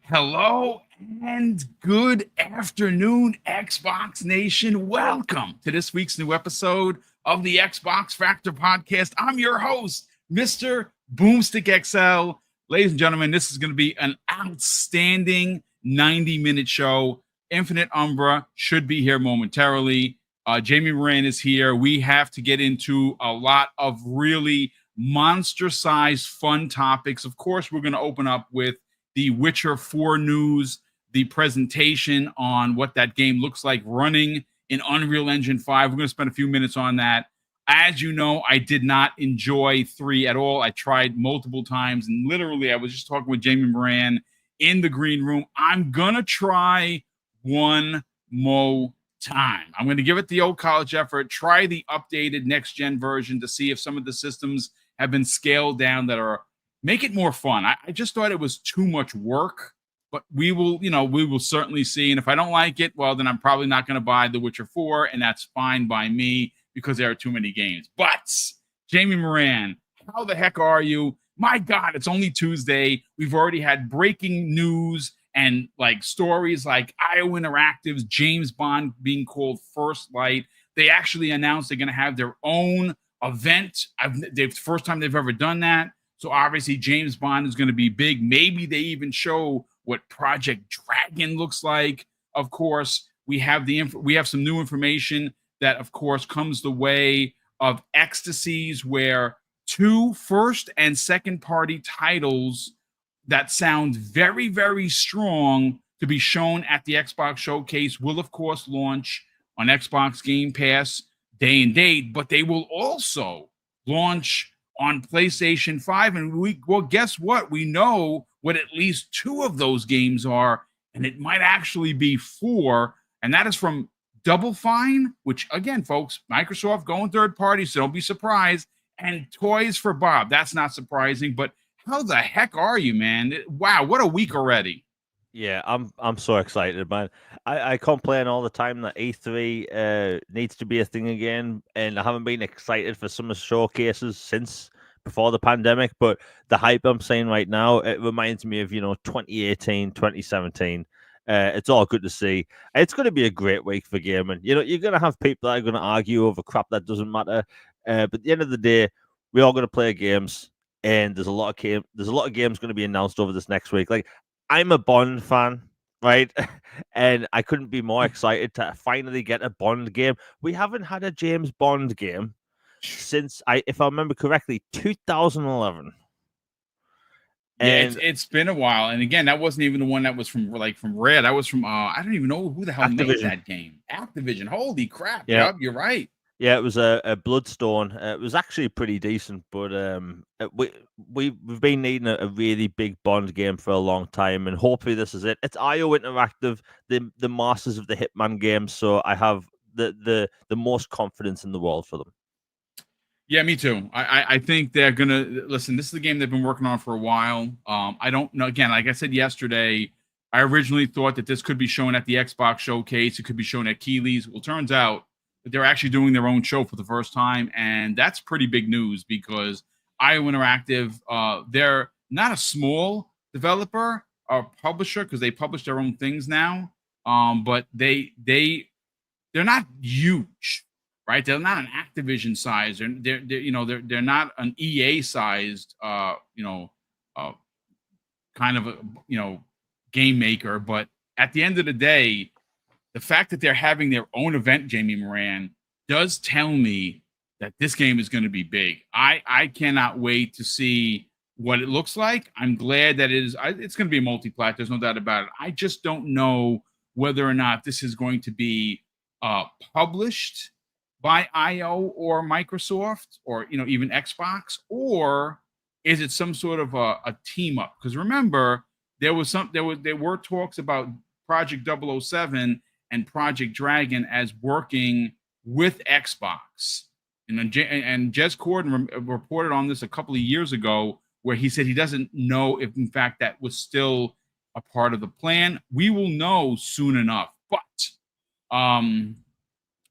Hello and good afternoon, Xbox Nation. Welcome to this week's new episode of the Xbox Factor Podcast. I'm your host, Mr. BoomStick XL. Ladies and gentlemen, this is going to be an outstanding 90-minute show. Infinite Umbra should be here momentarily. Jamie Moran is here. We have to get into a lot of really monster-sized fun topics. Of course, we're going to open up with the Witcher 4 news, the presentation on what that game looks like running in Unreal Engine 5. We're going to spend a few minutes on that. As you know, I did not enjoy 3 at all. I tried multiple times, and literally, I was just talking with Jamie Moran in the green room. I'm going to try one more time. I'm going to give it the old college effort, try the updated next-gen version to see if some of the systems have been scaled down that are make it more fun. I just thought it was too much work, but we will certainly see. And if I don't like it, well, then I'm probably not going to buy The Witcher 4, and that's fine by me because there are too many games. But Jamie Moran, how the heck are you? My God, it's only Tuesday. We've already had breaking news and like stories like IO Interactive's James Bond being called First Light. They actually announced they're going to have their own event. The first time they've ever done that. So obviously James Bond is going to be big. Maybe they even show what Project Dragon looks like. Of course, we have some new information that, of course, comes the way of Ecstasies, where 2 first and second party titles that sound very, very strong to be shown at the Xbox Showcase will, of course, launch on Xbox Game Pass day and date, but they will also launch on PlayStation 5. And guess what? We know what at least 2 of those games are, and it might actually be 4. And that is from Double Fine, which, again, folks, Microsoft going third party, so don't be surprised. And Toys for Bob. That's not surprising, but how the heck are you, man? Wow, what a week already. Yeah, I'm so excited, man. I complain all the time that E3 needs to be a thing again, and I haven't been excited for some of the showcases since before the pandemic, but the hype I'm seeing right now, it reminds me of, 2018, 2017. It's all good to see. It's going to be a great week for gaming. You're going to have people that are going to argue over crap that doesn't matter, but at the end of the day, we're all going to play games, and there's a lot of games going to be announced over this next week. Like, I'm a Bond fan, right? And I couldn't be more excited to finally get a Bond game. We haven't had a James Bond game since, if I remember correctly, 2011. Yeah, And it's been a while. And again, that wasn't even the one that was from Rare. That was from I don't even know who the hell made Activision. that game. Activision. Holy crap. Yeah. Yep, you're right. Yeah, it was a Bloodstone. It was actually pretty decent, but we've been needing a really big Bond game for a long time, and hopefully this is it. It's IO Interactive, the masters of the Hitman games, so I have the most confidence in the world for them. Yeah, me too. I think they're gonna listen. This is the game they've been working on for a while. I don't know. Again, like I said yesterday, I originally thought that this could be shown at the Xbox Showcase. It could be shown at Keeley's. Well, turns out that they're actually doing their own show for the first time, and that's pretty big news because IO Interactive, they're not a small developer or publisher because they publish their own things now. But they're not huge, right? They're not an Activision size. They're not an EA sized, kind of a game maker. But at the end of the day, the fact that they're having their own event, Jamie Moran, does tell me that this game is going to be big. I cannot wait to see what it looks like. I'm glad that it's going to be a multi-plat. There's no doubt about it. I just don't know whether or not this is going to be published by IO or Microsoft or even Xbox, or is it some sort of a team up? Because remember, there were talks about Project 007 and Project Dragon as working with Xbox. And Jez Corden reported on this a couple of years ago, where he said he doesn't know if, in fact, that was still a part of the plan. We will know soon enough. But,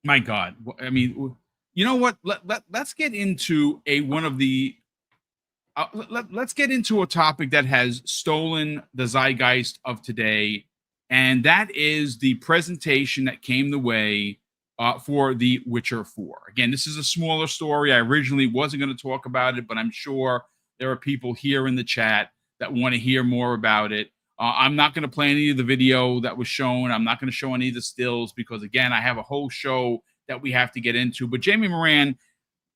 my God, I mean, you know what? Let's get into one of the let's get into a topic that has stolen the zeitgeist of today, and that is the presentation that came the way for The Witcher 4. Again, this is a smaller story. I originally wasn't going to talk about it, but I'm sure there are people here in the chat that want to hear more about it. I'm not going to play any of the video that was shown. I'm not going to show any of the stills because, again, I have a whole show that we have to get into. But Jamie Moran,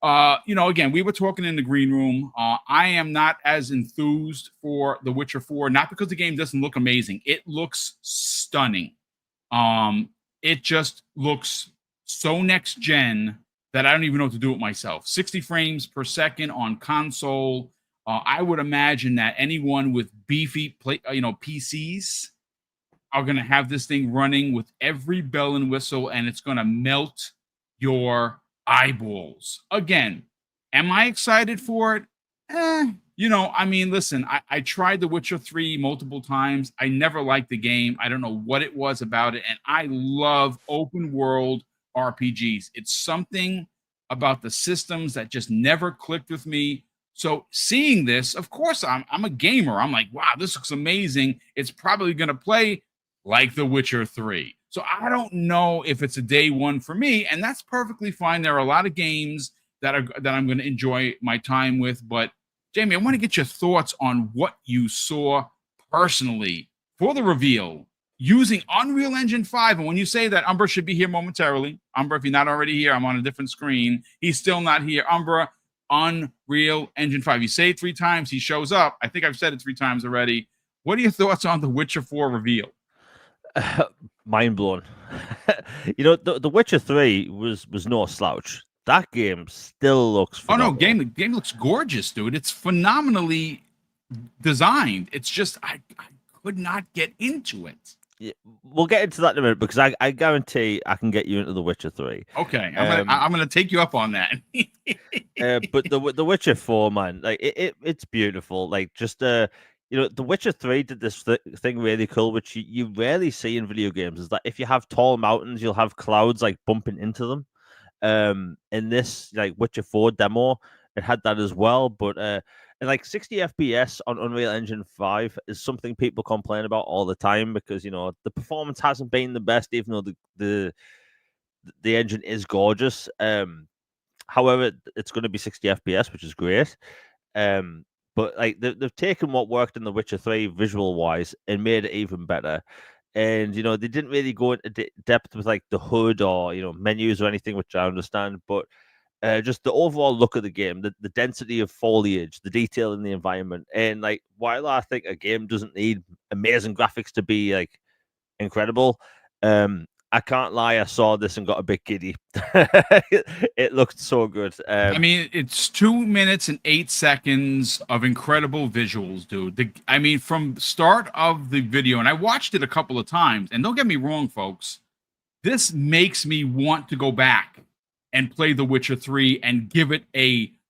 again, we were talking in the green room. I am not as enthused for The Witcher 4, not because the game doesn't look amazing. It looks stunning. It just looks so next gen that I don't even know what to do with myself. 60 frames per second on console. I would imagine that anyone with beefy PCs are going to have this thing running with every bell and whistle, and it's going to melt your eyeballs. Again, am I excited for it? Listen, I tried The Witcher 3 multiple times. I never liked the game. I don't know what it was about it, and I love open world RPGs. It's something about the systems that just never clicked with me. So seeing this, of course, I'm a gamer. I'm like, wow, this looks amazing. It's probably going to play like The Witcher 3. So I don't know if it's a day one for me, and that's perfectly fine. There are a lot of games that I'm going to enjoy my time with. But Jamie, I want to get your thoughts on what you saw personally for the reveal using Unreal Engine 5. And when you say that, Umbra should be here momentarily. Umbra, if you're not already here, I'm on a different screen. He's still not here. Umbra, Unreal Engine 5. You say it 3 times, he shows up. I think I've said it 3 times already. What are your thoughts on The Witcher 4 reveal? Mind blown. The Witcher 3 was no slouch. That game still looks phenomenal. The game looks gorgeous, dude. It's phenomenally designed. It's just I could not get into it. Yeah, we'll get into that in a minute because I guarantee I can get you into The Witcher 3. Okay, I'm gonna take you up on that. But the Witcher 4, man, like it's beautiful. Like just The Witcher 3 did this thing really cool, which you rarely see in video games, is that if you have tall mountains, you'll have clouds like bumping into them. In this like Witcher 4 demo, it had that as well, but and like 60 FPS on Unreal Engine 5 is something people complain about all the time because the performance hasn't been the best, even though the engine is gorgeous. However, it's going to be 60 FPS, which is great. But like they've taken what worked in The Witcher 3 visual wise and made it even better. And they didn't really go into depth with like the HUD or menus or anything, which I understand. But just the overall look of the game, the density of foliage, the detail in the environment, and like while I think a game doesn't need amazing graphics to be like incredible, I can't lie, I saw this and got a bit giddy. It looked so good. It's 2 minutes and 8 seconds of incredible visuals, dude. From start of the video, and I watched it a couple of times, and don't get me wrong, folks, this makes me want to go back and play The Witcher 3 and give it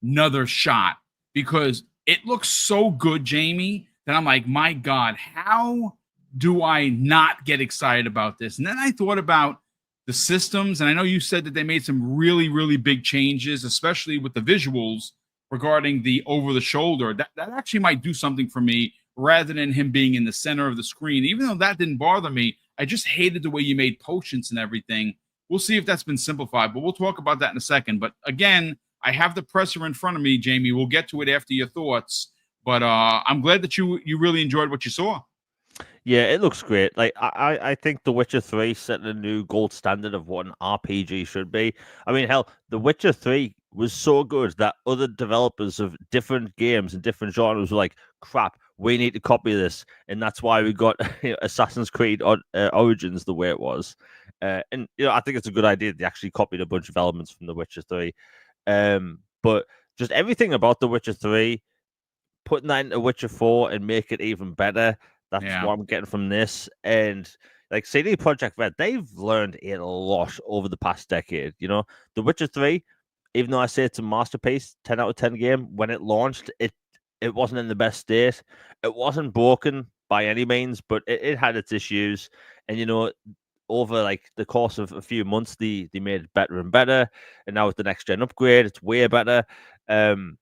another shot because it looks so good, Jamie, that I'm like, my God, how do I not get excited about this? And then I thought about the systems, and I know you said that they made some really, really big changes, especially with the visuals regarding the over-the-shoulder. That actually might do something for me rather than him being in the center of the screen. Even though that didn't bother me, I just hated the way you made potions and everything. We'll see if that's been simplified, but we'll talk about that in a second. But again, I have the presser in front of me, Jamie. We'll get to it after your thoughts. But I'm glad that you really enjoyed what you saw. Yeah, it looks great. Like I think The Witcher 3 set a new gold standard of what an RPG should be. I mean, hell, The Witcher 3 was so good that other developers of different games and different genres were like, crap, we need to copy this. And that's why we got Assassin's Creed Origins the way it was. And I think it's a good idea. They actually copied a bunch of elements from The Witcher 3. But just everything about The Witcher 3, putting that into Witcher 4 and make it even better. That's what I'm getting from this. And like CD Projekt Red, they've learned a lot over the past decade. The Witcher 3, even though I say it's a masterpiece, 10 out of 10 game, when it launched, it wasn't in the best state. It wasn't broken by any means, but it had its issues. And, over like the course of a few months, they made it better and better. And now with the next gen upgrade, it's way better. Cyberpunk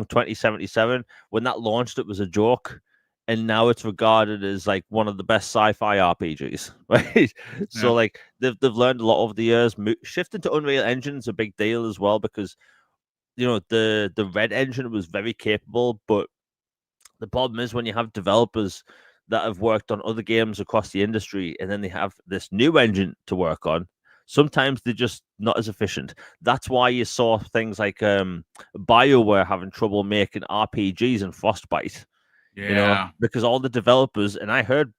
2077, when that launched, it was a joke, and now it's regarded as like one of the best sci-fi RPGs, right? Yeah. So like they've learned a lot over the years. Shifting to Unreal Engine is a big deal as well because the Red Engine was very capable, but the problem is when you have developers that have worked on other games across the industry and then they have this new engine to work on, sometimes they're just not as efficient. That's why you saw things like BioWare having trouble making RPGs and Frostbite, Yeah. because all the developers, and I heard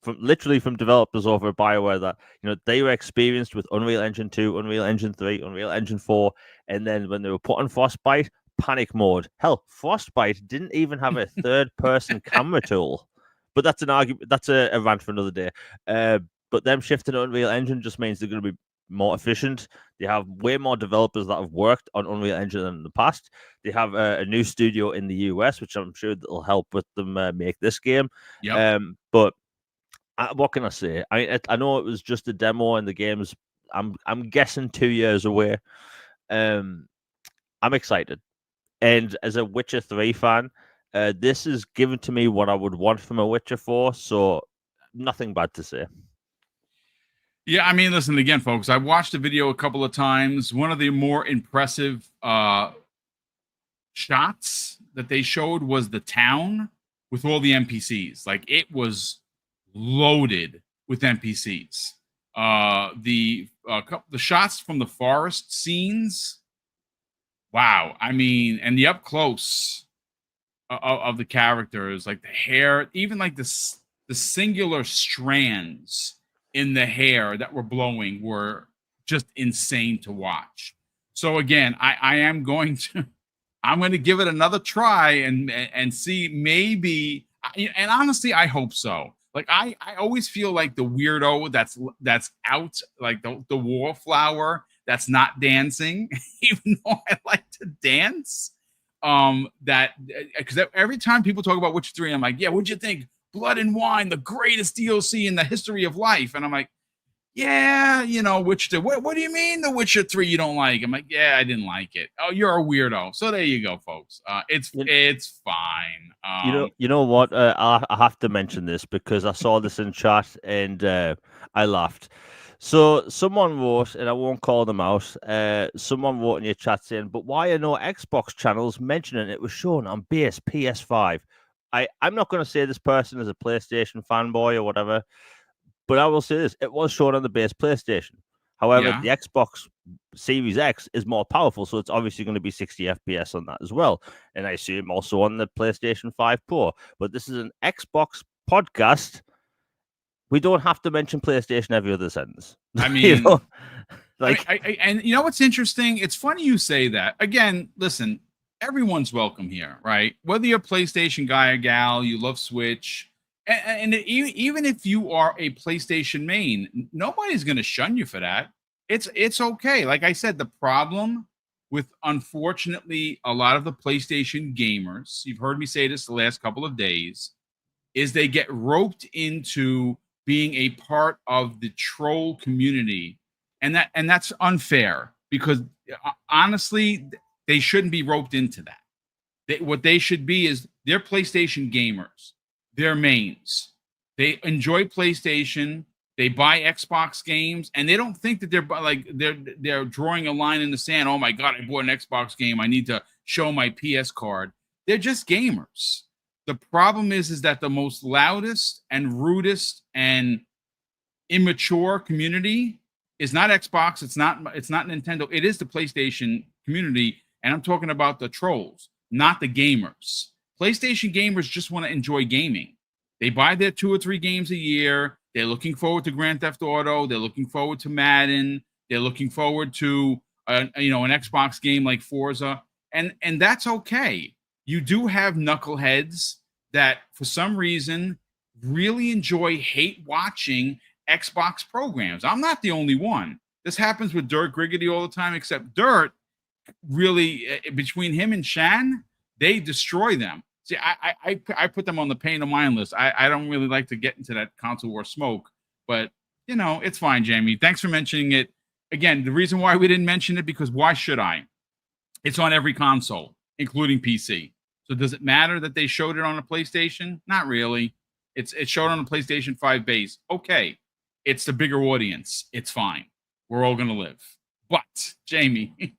from developers over at BioWare that they were experienced with Unreal Engine 2, Unreal Engine 3, Unreal Engine 4, and then when they were put on Frostbite, panic mode. Hell, Frostbite didn't even have a third-person camera tool. But that's an argument. That's a rant for another day. But them shifting to Unreal Engine just means they're going to be more efficient. They have way more developers that have worked on Unreal Engine than in the past. They have a new studio in the US, which I'm sure that will help with them make this game. Yep. But what can I say? I know it was just a demo, and the game's I'm guessing 2 years away. I'm excited, and as a Witcher 3 fan, this is given to me what I would want from a Witcher 4. So nothing bad to say. Yeah, I mean, listen again, folks. I watched the video a couple of times. One of the more impressive shots that they showed was the town with all the NPCs. Like it was loaded with NPCs. The shots from the forest scenes. Wow, I mean, and the up close of the characters, like the hair, even like the singular strands in the hair that were blowing were just insane to watch. So again, I am going to I'm going to give it another try and see maybe, and honestly I hope so. Like I always feel like the weirdo that's out, like the wallflower that's not dancing even though I like to dance. That because every time people talk about Witcher 3, I'm like, yeah, what'd you think? Blood and Wine, the greatest DLC in the history of life. And I'm like, yeah, Witcher 2. What do you mean the Witcher 3 you don't like? I'm like, yeah, I didn't like it. Oh, you're a weirdo. So there you go, folks. It's fine. You know what? I have to mention this because I saw this in chat and I laughed. So someone wrote, and I won't call them out. Someone wrote in your chat saying, "But why are no Xbox channels mentioning it was shown on base PS5?" I'm not going to say this person is a PlayStation fanboy or whatever, but I will say this: it was shown on the base PlayStation. However, Yeah. the Xbox Series X is more powerful, so it's obviously going to be 60 FPS on that as well. And I assume also on the PlayStation 5 Pro. But this is an Xbox podcast. We don't have to mention PlayStation every other sentence. I mean, like, and you know what's interesting? It's funny you say that. Again, listen, everyone's welcome here, right? Whether you're a PlayStation guy or gal, you love Switch, and even if you are a PlayStation main, nobody's going to shun you for that. It's okay. Like I said, the problem with, unfortunately, a lot of the PlayStation gamers, you've heard me say this the last couple of days, is they get roped into being a part of the troll community, and that's unfair because honestly, they shouldn't be roped into that. What they should be is they're PlayStation gamers, they're mains, they enjoy PlayStation, they buy Xbox games, and they don't think that they're drawing a line in the sand. Oh my god, I bought an Xbox game, I need to show my PS card. They're just gamers. The problem is that the most loudest and rudest and immature community is not Xbox. It's not Nintendo. It is the PlayStation community. And I'm talking about the trolls, not the gamers. PlayStation gamers just want to enjoy gaming. They buy their 2 or 3 games a year. They're looking forward to Grand Theft Auto. They're looking forward to Madden. They're looking forward to an Xbox game like Forza. And that's okay. You do have knuckleheads that, for some reason, really hate watching Xbox programs. I'm not the only one. This happens with Dirt Griggity all the time, except Dirt really, between him and Shan, they destroy them. See, I put them on the pain of mind list. I don't really like to get into that console war smoke, but it's fine, Jamie. Thanks for mentioning it. Again, the reason why we didn't mention it, because why should I? It's on every console, including PC. So does it matter that they showed it on a PlayStation? Not really. It's showed on a PlayStation 5 base. Okay. It's the bigger audience. It's fine. We're all gonna live. But Jamie,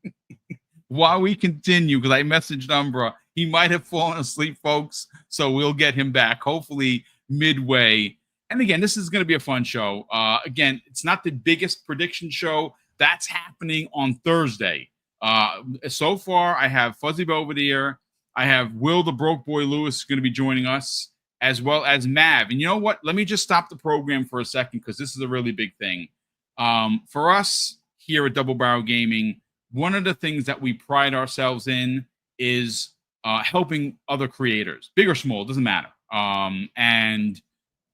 while we continue, because I messaged Umbra, he might have fallen asleep, folks. So we'll get him back, hopefully midway. And again, this is going to be a fun show. Again, it's not the biggest prediction show. That's happening on Thursday. So far, I have Fuzzy Belvedere. I have Will the Broke Boy Lewis going to be joining us, as well as Mav. And you know what? Let me just stop the program for a second because this is a really big thing. For us here at Double Barrel Gaming, one of the things that we pride ourselves in is helping other creators, big or small, doesn't matter. And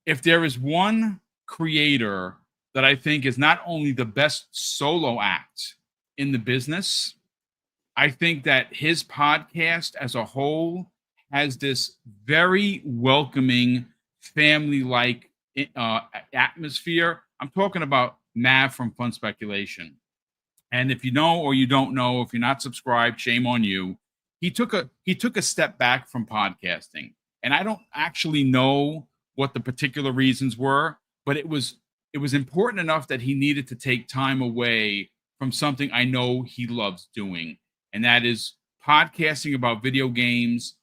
if there is one creator that I think is not only the best solo act in the business, I think that his podcast as a whole has this very welcoming, family-like atmosphere. I'm talking about Mav from Fun Speculation. And if you know or you don't know, if you're not subscribed, shame on you. He took a step back from podcasting, and I don't actually know what the particular reasons were, but it was important enough that he needed to take time away from something I know he loves doing, and that is podcasting about video games,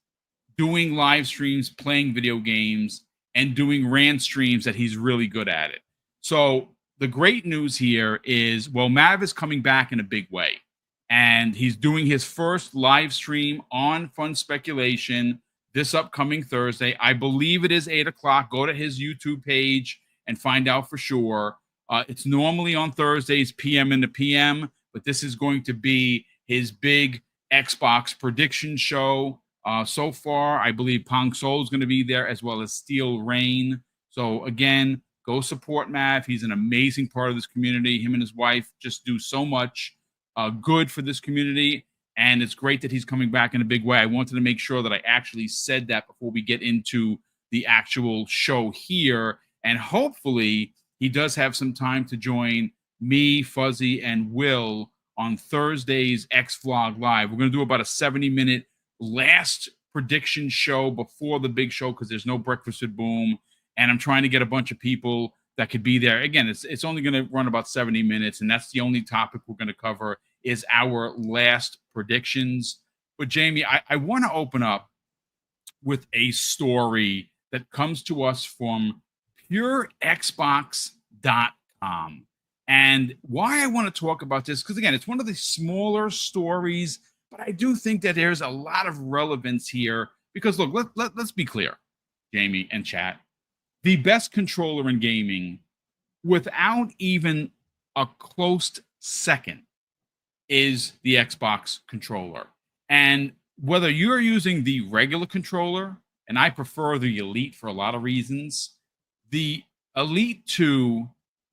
doing live streams, playing video games, and doing rant streams that he's really good at it. So the great news here is, well, Mav is coming back in a big way, and he's doing his first live stream on Fun Speculation this upcoming Thursday. I believe it is 8 o'clock. Go to his YouTube page and find out for sure. It's normally on Thursdays, PM in the PM, but this is going to be his big Xbox prediction show. So far, I believe Pong Soul is going to be there, as well as Steel Rain. So again, go support Mav. He's an amazing part of this community. Him and his wife just do so much good for this community. And it's great that he's coming back in a big way. I wanted to make sure that I actually said that before we get into the actual show here. And hopefully he does have some time to join me, Fuzzy, and Will on Thursday's X Vlog Live. We're going to do about a 70-minute last prediction show before the big show because there's no Breakfast with Boom. And I'm trying to get a bunch of people that could be there. Again, it's only going to run about 70 minutes, and that's the only topic we're going to cover is our last predictions. But Jamie, I want to open up with a story that comes to us from purexbox.com. And why I want to talk about this, because again, it's one of the smaller stories, but I do think that there's a lot of relevance here because look, let's be clear, Jamie and chat. The best controller in gaming, without even a close second, is the Xbox controller. And whether you're using the regular controller, and I prefer the Elite for a lot of reasons, the Elite 2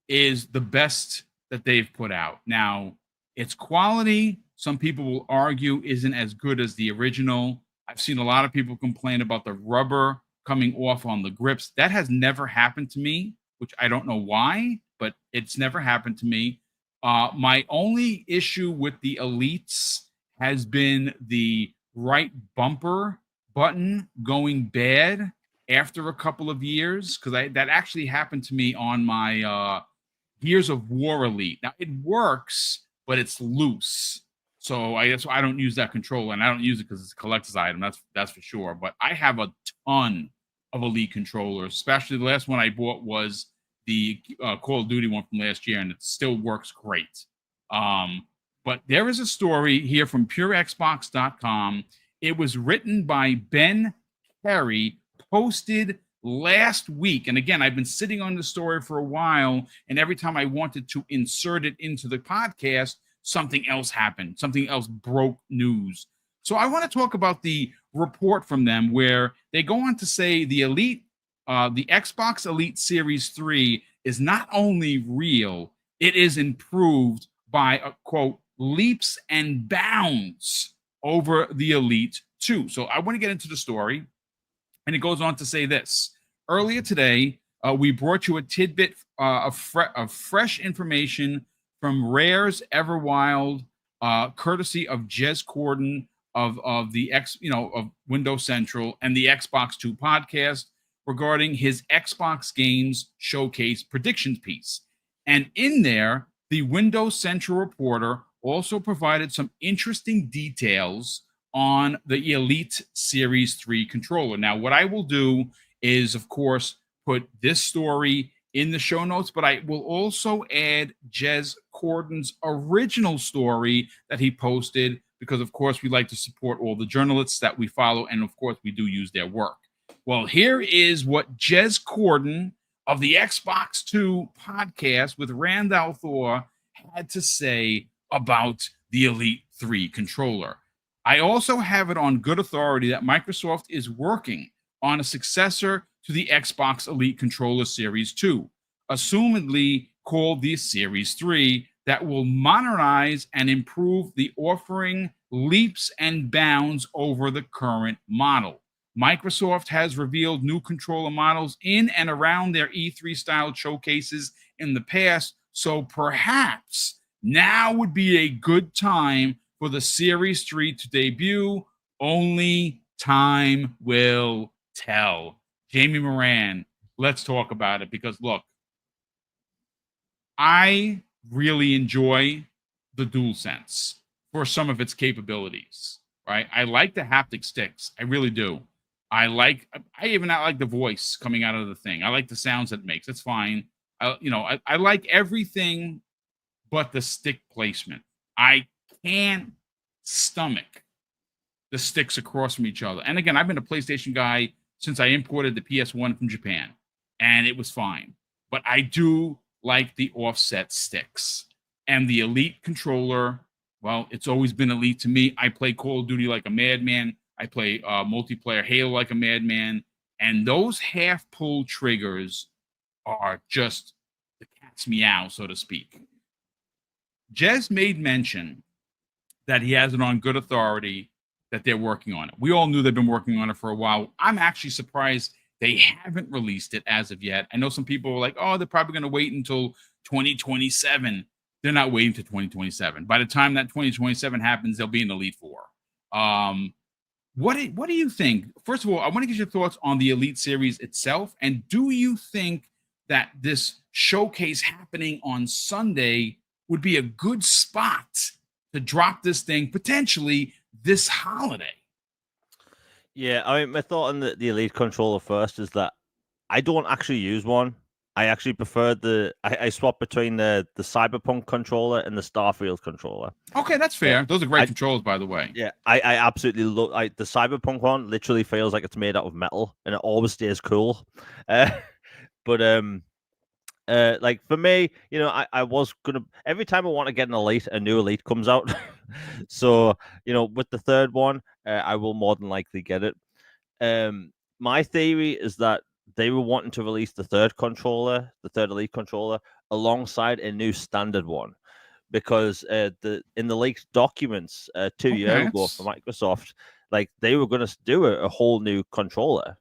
is the best that they've put out. Now, its quality, some people will argue, isn't as good as the original. I've seen a lot of people complain about the rubber coming off on the grips. That has never happened to me, which I don't know why, but it's never happened to me. My only issue with the Elites has been the right bumper button going bad after a couple of years, because that actually happened to me on my Gears of War Elite. Now, it works, but it's loose. So I don't use that controller, and I don't use it because it's a collector's item. That's for sure. But I have a ton of Elite controllers, especially the last one I bought was the Call of Duty one from last year, and it still works great. But there is a story here from purexbox.com. It was written by Ben Carey, posted last week. And again, I've been sitting on the story for a while, and every time I wanted to insert it into the podcast, something else happened. Something else broke news. So I want to talk about the report from them where they go on to say the Elite, the Xbox Elite Series 3 is not only real, it is improved by, quote, leaps and bounds over the Elite 2. So I want to get into the story. And it goes on to say this. Earlier today, we brought you a tidbit of fresh information from Rare's Everwild courtesy of Jez Corden of the of Windows Central and the Xbox Two podcast regarding his Xbox games showcase predictions piece. And in there, the Windows Central reporter also provided some interesting details on the Elite Series 3 controller. Now, what I will do is, of course, put this story in the show notes, but I will also add Jez Corden's original story that he posted because, of course, we like to support all the journalists that we follow, and of course, we do use their work. Well, here is what Jez Corden of the Xbox 2 podcast with Randall Thor had to say about the Elite 3 controller. I also have it on good authority that Microsoft is working on a successor to the Xbox Elite Controller Series 2, assumedly called the Series 3, that will modernize and improve the offering leaps and bounds over the current model. Microsoft has revealed new controller models in and around their E3 style showcases in the past, so perhaps now would be a good time for the Series 3 to debut. Only time will tell. Jamie Moran, let's talk about it because look, I really enjoy the DualSense for some of its capabilities, right? I like the haptic sticks. I really do. I even not like the voice coming out of the thing. I like the sounds it makes. It's fine. I like everything but the stick placement. I can't stomach the sticks across from each other. And again, I've been a PlayStation guy since I imported the PS1 from Japan, and it was fine. But I do like the offset sticks. And the Elite controller, well, it's always been Elite to me. I play Call of Duty like a madman. I play multiplayer Halo like a madman. And those half-pull triggers are just the cat's meow, so to speak. Jez made mention that he has it on good authority that they're working on it. We all knew they've been working on it for a while. I'm actually surprised they haven't released it as of yet. I know some people were like, oh, they're probably going to wait until 2027. They're not waiting to 2027. By the time that 2027 happens, they'll be in Elite Four. What do you think? First of all, I want to get your thoughts on the Elite series itself. And do you think that this showcase happening on Sunday would be a good spot to drop this thing potentially this holiday? Yeah, I mean, my thought on the Elite controller first is that I don't actually use one. I actually prefer I swap between the Cyberpunk controller and the Starfield controller. Okay, that's fair. Those are great controllers, by the way. Yeah, I absolutely love the Cyberpunk one. Literally feels like it's made out of metal, and it always stays cool. But like for me, I was gonna every time I want to get an Elite, a new Elite comes out. So with the third one, I will more than likely get it. My theory is that they were wanting to release the third Elite controller, alongside a new standard one, because in the leaked documents 2 years ago from Microsoft, like they were going to do a whole new controller.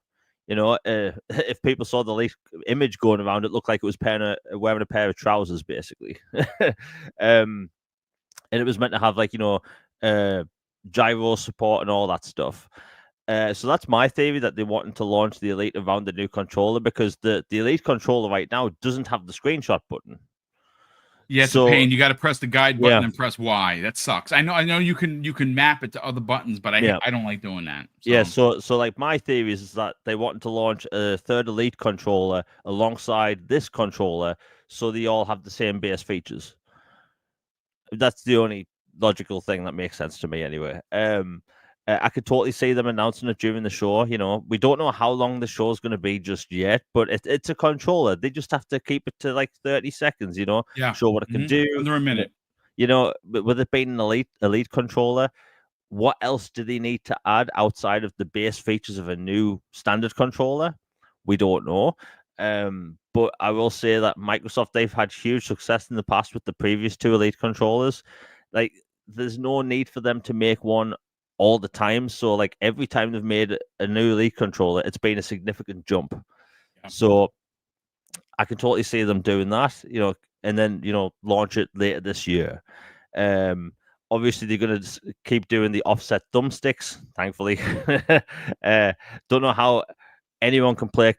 If people saw the leaked image going around, it looked like it was wearing a pair of trousers, basically. And it was meant to have gyro support and all that stuff. So that's my theory, that they wanted to launch the Elite around the new controller, because the Elite controller right now doesn't have the screenshot button. Yeah, it's a pain. You got to press the guide button and press Y. That sucks. I know you can map it to other buttons, but I don't like doing that. So. Yeah, so like my theory is that they wanted to launch a third Elite controller alongside this controller, so they all have the same base features. That's the only logical thing that makes sense to me, anyway. I could totally see them announcing it during the show. We don't know how long the show's going to be just yet, but it's a controller. They just have to keep it to like 30 seconds, show what it can do. Under a minute. But with it being an elite controller, what else do they need to add outside of the base features of a new standard controller? We don't know. But I will say that Microsoft, they've had huge success in the past with the previous two Elite controllers. Like, there's no need for them to make one all the time. So like every time they've made a new Elite controller, it's been a significant jump. Yeah. So I can totally see them doing that, and then, launch it later this year. Obviously, they're going to keep doing the offset thumbsticks, thankfully. Don't know how anyone can play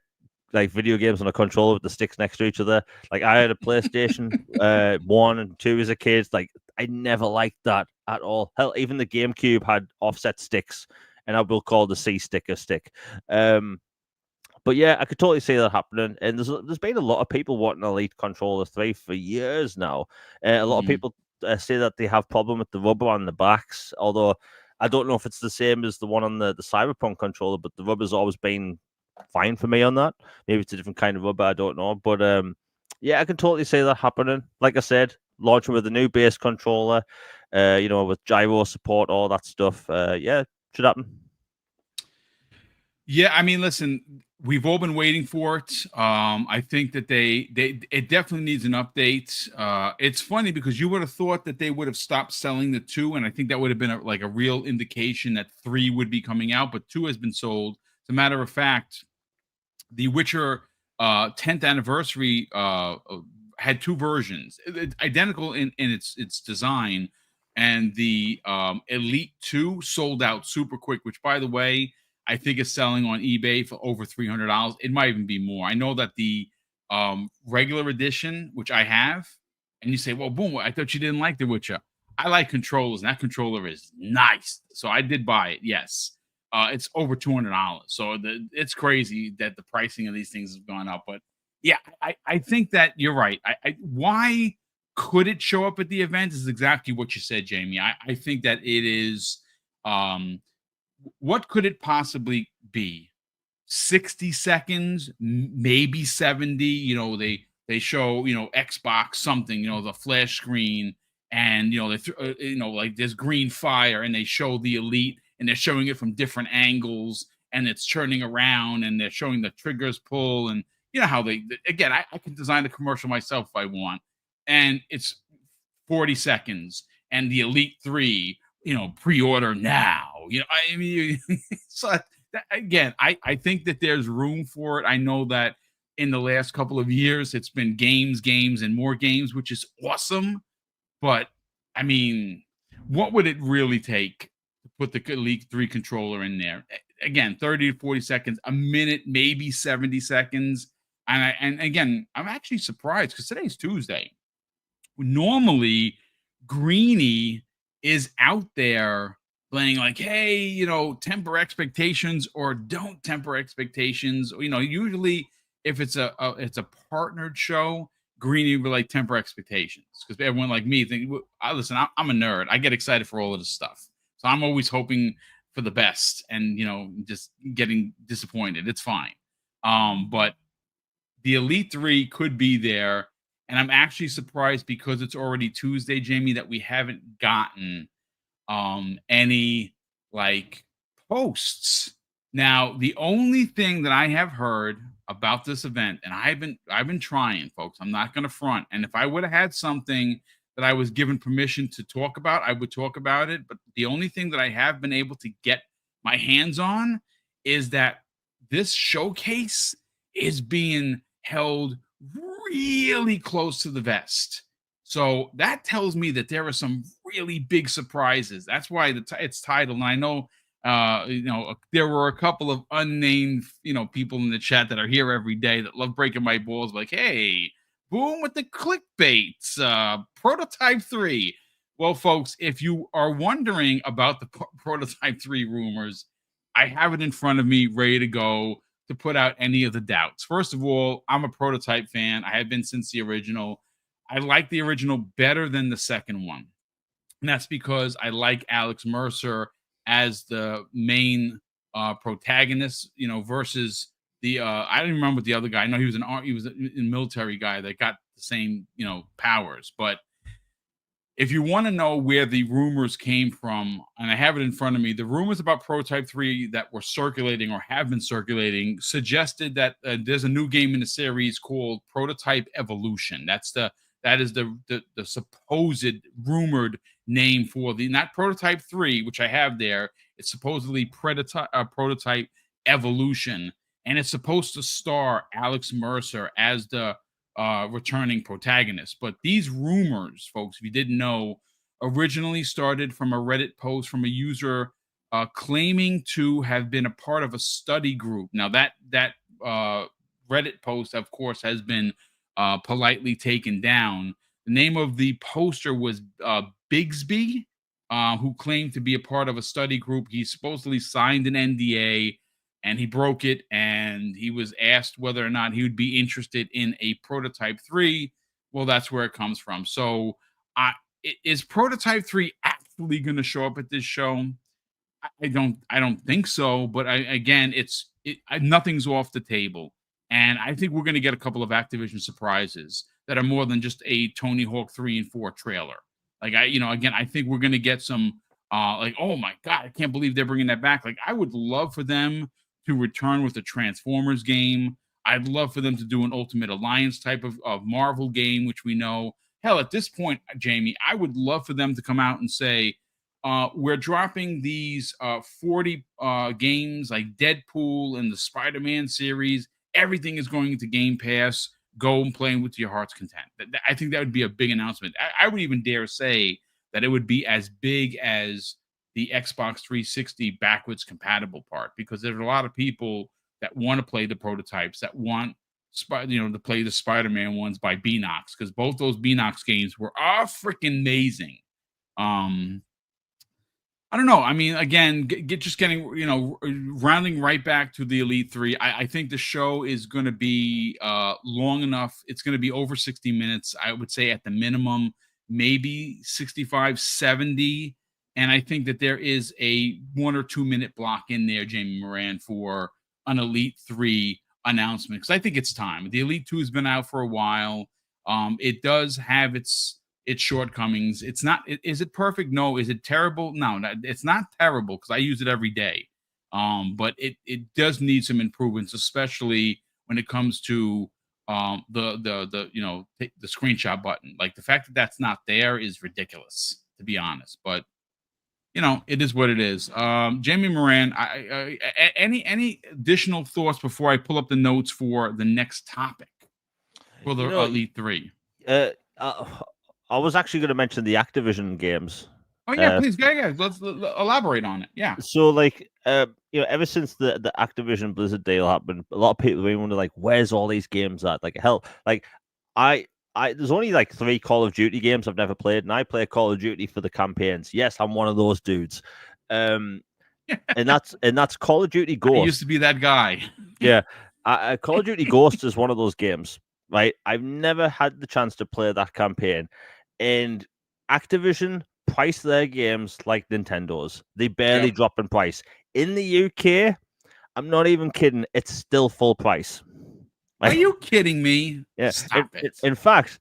like video games on a controller with the sticks next to each other. Like I had a PlayStation 1 and 2 as a kid. Like I never liked that at all. Hell, even the GameCube had offset sticks, and I will call the C stick a stick. But yeah, I could totally see that happening. And there's been a lot of people wanting Elite Controller 3 for years now. A lot of people say that they have problem with the rubber on the backs, although I don't know if it's the same as the one on the Cyberpunk controller, but the rubber's always been fine for me on that. Maybe it's a different kind of rubber, I don't know. But yeah, I can totally see that happening. Like I said, launching with a new base controller, with gyro support, all that stuff. Yeah, should happen. Yeah, I mean, listen, we've all been waiting for it. I think that it definitely needs an update. It's funny because you would have thought that they would have stopped selling the 2, and I think that would have been a real indication that 3 would be coming out, but 2 has been sold. As a matter of fact, The Witcher 10th anniversary had 2 versions, identical in its design, and the Elite 2 sold out super quick, which, by the way, I think is selling on eBay for over $300. It might even be more. I know that the regular edition, which I have, and you say, well, boom, I thought you didn't like The Witcher. I like controllers, and that controller is nice. So I did buy it, yes. It's over $200. So it's crazy that the pricing of these things has gone up. But yeah, I think that you're right. Why could it show up at the event is exactly what you said, Jamie. I think that it is what could it possibly be? 60 seconds, maybe 70. They show, Xbox something, the flash screen, and like there's green fire, and they show the Elite, and they're showing it from different angles, and it's turning around, and they're showing the triggers pull, and how again, I can design a commercial myself if I want, and it's 40 seconds, and the Elite 3, pre-order now. I mean, so again, I think that there's room for it. I know that in the last couple of years, it's been games, and more games, which is awesome. But I mean, what would it really take to put the Elite 3 controller in there? Again, 30 to 40 seconds, a minute, maybe 70 seconds. And again, I'm actually surprised because today's Tuesday. Normally, Greeny is out there playing like, hey, temper expectations or don't temper expectations. Usually if it's a partnered show, Greeny will like temper expectations because everyone like me think, listen, I'm a nerd. I get excited for all of this stuff, so I'm always hoping for the best, and just getting disappointed. It's fine. But the Elite 3 could be there. And I'm actually surprised because it's already Tuesday, Jamie, that we haven't gotten any like posts. Now, the only thing that I have heard about this event, and I've been trying, folks. I'm not going to front. And if I would have had something that I was given permission to talk about, I would talk about it. But the only thing that I have been able to get my hands on is that this showcase is being held really close to the vest. So that tells me that there are some really big surprises. That's why it's titled. And I know, there were a couple of unnamed, people in the chat that are here every day that love breaking my balls. Like, hey, boom with the clickbaits, Prototype 3. Well, folks, if you are wondering about the Prototype 3 rumors, I have it in front of me, ready to go to put out any of the doubts. First of all, I'm a Prototype fan. I have been since the original. I like the original better than the second one. And that's because I like Alex Mercer as the main protagonist, versus the I don't remember the other guy. I know he was a military guy that got the same, powers. But if you want to know where the rumors came from, and I have it in front of me, the rumors about Prototype 3 that were circulating or have been circulating suggested that there's a new game in the series called Prototype Evolution. That is the supposed rumored name for not Prototype 3, which I have there. It's supposedly Prototype Evolution, and it's supposed to star Alex Mercer as the returning protagonist. But these rumors, folks, if you didn't know, originally started from a Reddit post from a user claiming to have been a part of a study group. Now that Reddit post, of course, has been politely taken down. The name of the poster was Bigsby, who claimed to be a part of a study group. He supposedly signed an NDA and he broke it. And he was asked whether or not he would be interested in a Prototype 3. Well, that's where it comes from. So, is Prototype 3 actually going to show up at this show? I don't think so. But nothing's off the table, and I think we're going to get a couple of Activision surprises that are more than just a Tony Hawk 3 and 4 trailer. Like I think we're going to get some like, oh my god, I can't believe they're bringing that back. Like, I would love for them to return with a Transformers game. I'd love for them to do an Ultimate Alliance type of Marvel game, which we know. Hell, at this point, Jamie, I would love for them to come out and say, we're dropping these 40 games like Deadpool and the Spider-Man series. Everything is going into Game Pass. Go and play with your heart's content. I think that would be a big announcement. I would even dare say that it would be as big as the Xbox 360 backwards compatible part, because there's a lot of people that want to play the prototypes, that want to play the Spider-Man ones by Beanox, because both those Beanox games were freaking amazing. I don't know. I mean, again, rounding right back to the Elite Three, I think the show is going to be long enough. It's going to be over 60 minutes. I would say at the minimum, maybe 65, 70. And I think that there is a 1 or 2 minute block in there, Jamie Moran, for an Elite 3 announcement. Because I think it's time. The Elite 2 has been out for a while. It does have its shortcomings. It's not. Is it perfect? No. Is it terrible? No, it's not terrible, because I use it every day. But it does need some improvements, especially when it comes to the screenshot button. Like, the fact that that's not there is ridiculous, to be honest. But it is what it is. Jamie Moran, any additional thoughts before I pull up the notes for the next topic for the Elite 3? I was actually going to mention the Activision games. Oh yeah, please, guys, let's elaborate on it. Yeah. So, like, ever since the Activision Blizzard deal happened, a lot of people have been wondering, like, where's all these games at? Like, hell, like, I there's only like 3 Call of Duty games I've never played, and I play Call of Duty for the campaigns. Yes, I'm one of those dudes. And that's Call of Duty Ghost. I used to be that guy. Yeah, Call of Duty Ghost is one of those games. Right, I've never had the chance to play that campaign, and Activision price their games like Nintendo's. They barely drop in price. In the UK, I'm not even kidding, it's still full price. Are you kidding me? Yeah. Stop it. In fact,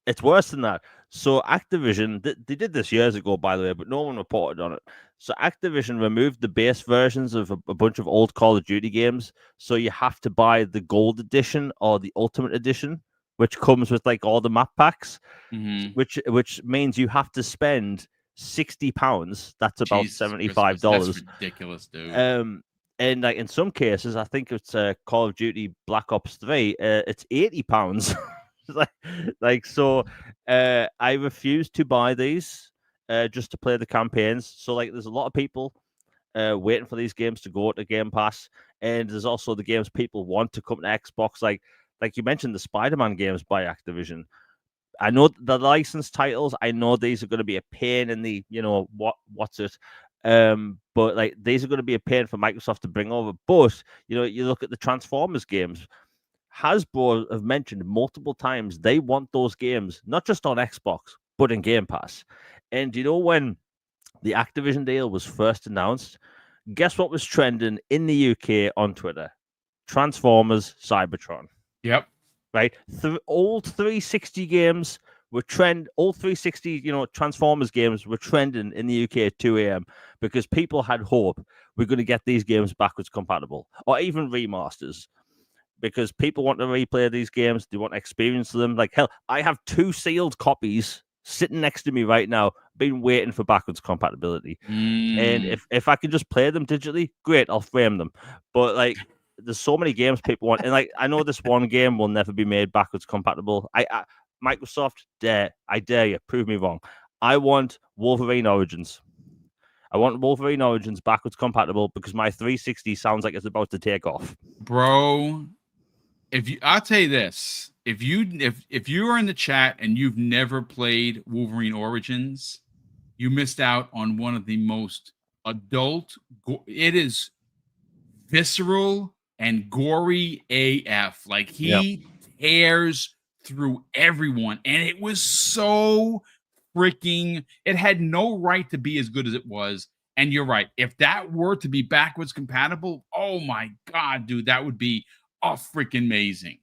it's worse than that. So Activision, they did this years ago, by the way, but no one reported on it. So Activision removed the base versions of a bunch of old Call of Duty games. So you have to buy the Gold Edition or the Ultimate Edition, which comes with like all the map packs, which means you have to spend £60. That's about $75. That's ridiculous, dude. And like in some cases, I think it's Call of Duty Black Ops 3. It's £80. So I refuse to buy these just to play the campaigns. So like there's a lot of people waiting for these games to go to Game Pass, and there's also the games people want to come to Xbox, like you mentioned, the Spider-Man games by Activision. I know the licensed titles, I know these are going to be a pain in the what's it, but like these are going to be a pain for Microsoft to bring over. But you look at the Transformers games, Hasbro have mentioned multiple times they want those games not just on Xbox but in Game Pass. And when the Activision deal was first announced, guess what was trending in the UK on Twitter? Transformers Cybertron. Yep. Right. Old 360 games were old 360, Transformers games were trending in the UK at 2 a.m. because people had hope we're going to get these games backwards compatible or even remasters. Because people want to replay these games, they want to experience them. Like hell, I have 2 sealed copies sitting next to me right now, been waiting for backwards compatibility. And if I can just play them digitally, great, I'll frame them. But like, there's so many games people want, and like I know this one game will never be made backwards compatible. Microsoft, I dare you, prove me wrong. I want Wolverine Origins. I want Wolverine Origins backwards compatible because my 360 sounds like it's about to take off. Bro, I'll tell you this, if you are in the chat and you've never played Wolverine Origins, you missed out on one of the most adult. It is visceral and gory AF. Like he tears through everyone, and it was so freaking. It had no right to be as good as it was. And you're right. If that were to be backwards compatible, oh my god, dude, that would be freaking amazing.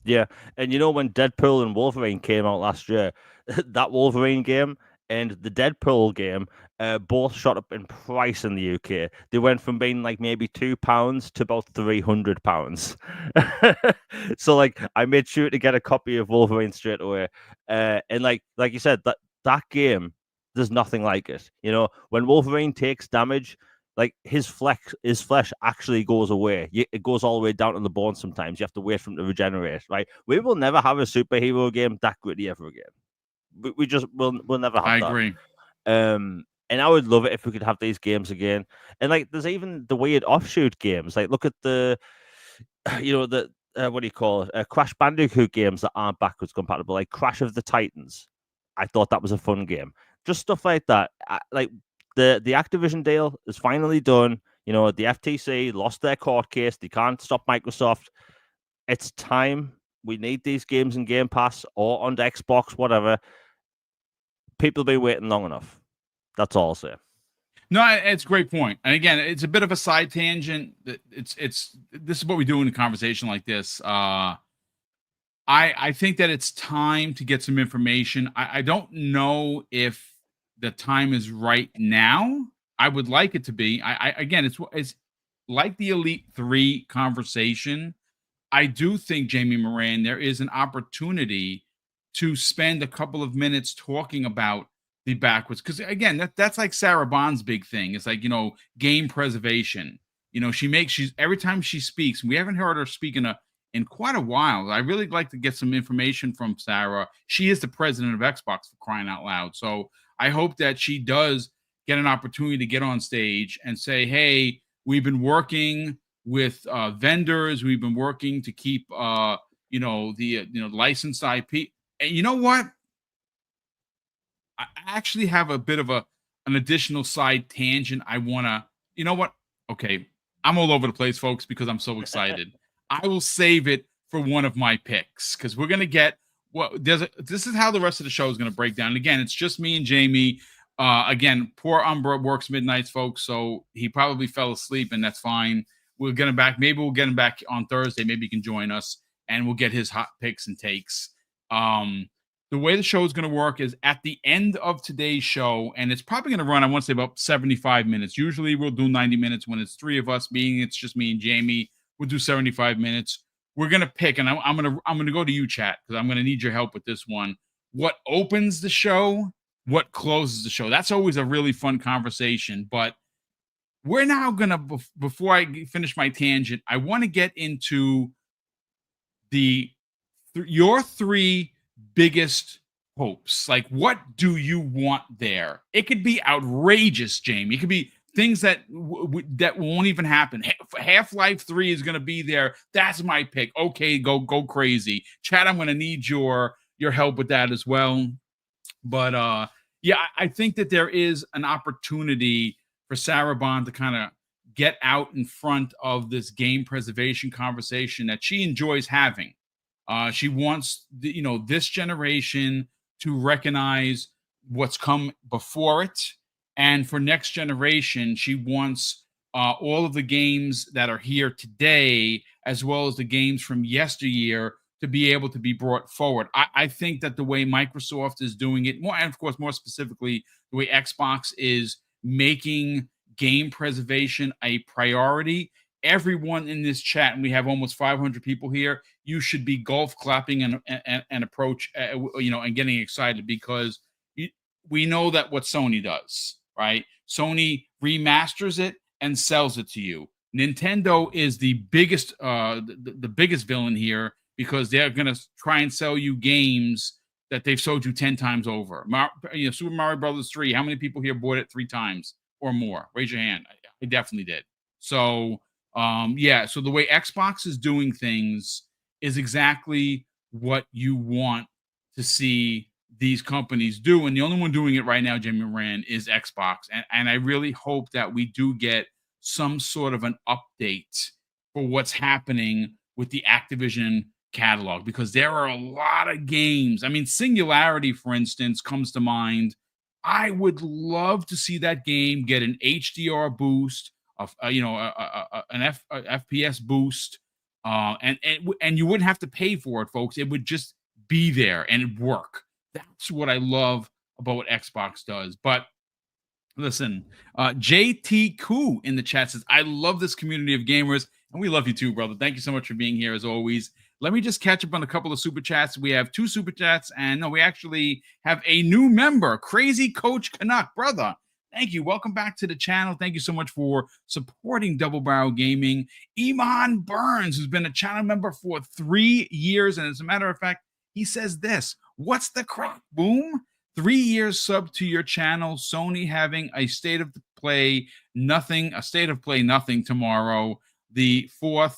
Yeah, and you know when Deadpool and Wolverine came out last year, that Wolverine game and the Deadpool game both shot up in price in the UK. They went from being like maybe £2 to about £300. So like I made sure to get a copy of Wolverine straight away. And like you said, that game, there's nothing like it. You know, when Wolverine takes damage, like his flesh actually goes away. It goes all the way down to the bone. Sometimes you have to wait for him to regenerate. Right? We will never have a superhero game that gritty ever again. We just we'll never have I that. agree. And I would love it if we could have these games again. And like, there's even the weird offshoot games. Like, look at the, the what do you call it? Crash Bandicoot games that aren't backwards compatible, like Crash of the Titans. I thought that was a fun game. Just stuff like that. Like the Activision deal is finally done. You know, the FTC lost their court case. They can't stop Microsoft. It's time. We need these games in Game Pass or on the Xbox, whatever. People have been waiting long enough. That's all I'll say. No, it's a great point. And again, it's a bit of a side tangent. It's this is what we do in a conversation like this. I think that it's time to get some information. I don't know if the time is right now. I would like it to be. Again, it's like the Elite 3 conversation. I do think, Jamie Moran, there is an opportunity to spend a couple of minutes talking about the backwards, because again, that's like Sarah Bond's big thing. It's like, game preservation. She's every time she speaks, we haven't heard her speak in quite a while. I really like to get some information from Sarah. She is the president of Xbox, for crying out loud. So I hope that she does get an opportunity to get on stage and say, hey, we've been working with vendors. We've been working to keep, the licensed IP. And you know what? I actually have a bit of an additional side tangent. I want to, you know what? Okay. I'm all over the place, folks, because I'm so excited. I will save it for one of my picks, because we're going to get this is how the rest of the show is going to break down. And again, it's just me and Jamie. Again, poor Umbra works midnights, folks, so he probably fell asleep, and that's fine. We'll get him back. Maybe we'll get him back on Thursday. Maybe he can join us, and we'll get his hot picks and takes. The way the show is going to work is at the end of today's show, and it's probably going to run, I want to say, about 75 minutes. Usually we'll do 90 minutes when it's three of us, being it's just me and Jamie. We'll do 75 minutes. We're going to pick, and I'm going to go to you, chat, because I'm going to need your help with this one. What opens the show? What closes the show? That's always a really fun conversation, but we're now going to, before I finish my tangent, I want to get into your three biggest hopes. Like, what do you want there? It could be outrageous, Jamie. It could be things that that won't even happen. Half-Life 3 is going to be there. That's my pick. Okay, go crazy. Chad, I'm going to need your help with that as well. But yeah, I think that there is an opportunity for Sarah Bond to kind of get out in front of this game preservation conversation that she enjoys having. She wants this generation to recognize what's come before it, and for next generation, she wants all of the games that are here today, as well as the games from yesteryear, to be able to be brought forward. I think that the way Microsoft is doing it, more, and of course, more specifically, the way Xbox is making game preservation a priority. Everyone in this chat, and we have almost 500 people here, you should be golf clapping and approach, and getting excited, because we know that what Sony does, right? Sony remasters it and sells it to you. Nintendo is the biggest, the biggest villain here, because they're going to try and sell you games that they've sold you 10 times over. Super Mario Brothers 3. How many people here bought it 3 times or more? Raise your hand. I definitely did. So, yeah. So the way Xbox is doing things is exactly what you want to see these companies do. And the only one doing it right now, Jimmy Moran, is Xbox. And I really hope that we do get some sort of an update for what's happening with the Activision catalog, because there are a lot of games. I mean, Singularity, for instance, comes to mind. I would love to see that game get an HDR boost, of an FPS boost, and you wouldn't have to pay for it, folks. It would just be there and it'd work. That's what I love about what Xbox does. But listen, JT Koo in the chat says, I love this community of gamers, and we love you too, brother. Thank you so much for being here as always. Let me just catch up on a couple of super chats. We have 2 super chats, and no, we actually have a new member, Crazy Coach Canuck, brother. Thank you. Welcome back to the channel. Thank you so much for supporting Double Barrel Gaming. Iman Burns, who's been a channel member for 3 years, and as a matter of fact, he says this: what's the crack, Boom? 3 years sub to your channel. Sony having a state of play nothing tomorrow, the 4th.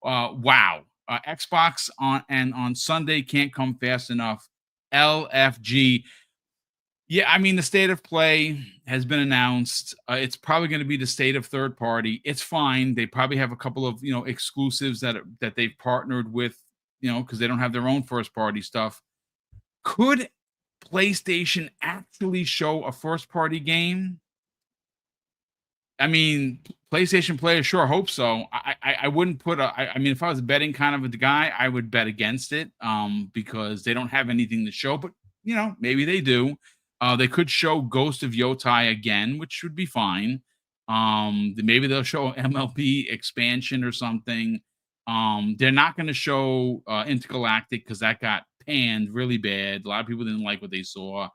Wow. Xbox on Sunday can't come fast enough. LFG. Yeah, I mean, the state of play has been announced. It's probably going to be the state of third party. It's fine. They probably have a couple of exclusives that they've partnered with, because they don't have their own first party stuff. Could PlayStation actually show a first party game? I mean, PlayStation players sure hope so. I wouldn't put I mean, if I was betting kind of a guy, I would bet against it, because they don't have anything to show, but maybe they do. They could show Ghost of Yotai again, which would be fine. Maybe they'll show MLB expansion or something. They're not going to show Intergalactic, because that got panned really bad. A lot of people didn't like what they saw,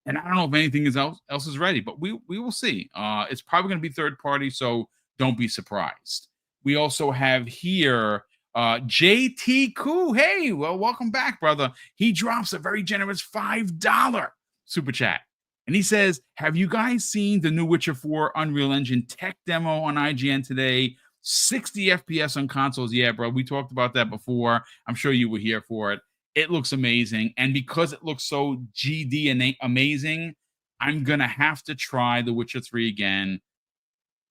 and I don't know if anything else is ready, but we will see. It's probably going to be third party, so don't be surprised. We also have here JT Koo. Hey, well, welcome back, brother. He drops a very generous $5 super chat, and he says, have you guys seen the new Witcher 4 Unreal Engine tech demo on IGN today? 60 FPS on consoles. Yeah, bro, we talked about that before. I'm sure you were here for it. It looks amazing, and because it looks so GD and amazing, I'm gonna have to try The Witcher 3 again.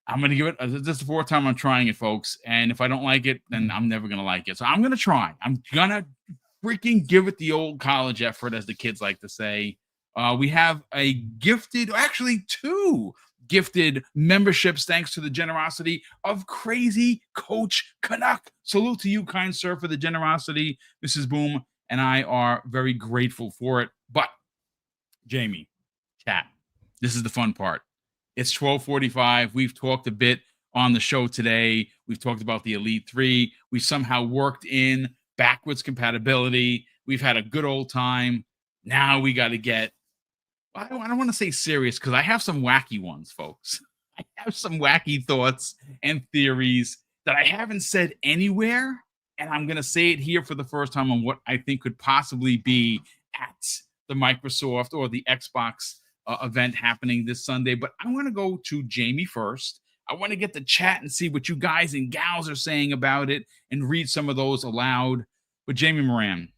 I'm gonna give it. This is the 4th time I'm trying it, folks, and if I don't like it, then I'm never gonna like it. So I'm gonna try. I'm gonna freaking give it the old college effort, as the kids like to say. We have a gifted, actually 2 gifted memberships, thanks to the generosity of Crazy Coach Canuck. Salute to you, kind sir, for the generosity. Mrs. Boom and I are very grateful for it. But Jamie, chat, this is the fun part. It's 12:45. We've talked a bit on the show today. We've talked about the Elite 3. We somehow worked in backwards compatibility. We've had a good old time. Now we got to get, I don't want to say serious, because I have some wacky ones, folks. I have some wacky thoughts and theories that I haven't said anywhere, and I'm going to say it here for the first time on what I think could possibly be at the Microsoft or the Xbox event happening this Sunday. But I want to go to Jamie first. I want to get the chat and see what you guys and gals are saying about it and read some of those aloud. But Jamie Moran,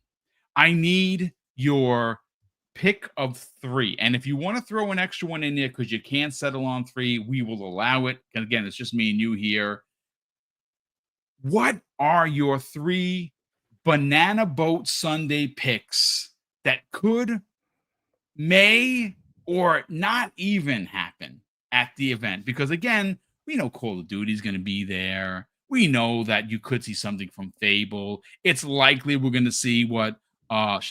I need your pick of 3. And if you want to throw an extra one in there because you can't settle on 3, we will allow it. And again, it's just me and you here. What are your 3 Banana Boat Sunday picks that may, or not even happen at the event? Because again, we know Call of Duty is going to be there. We know that you could see something from Fable. It's likely we're going to see what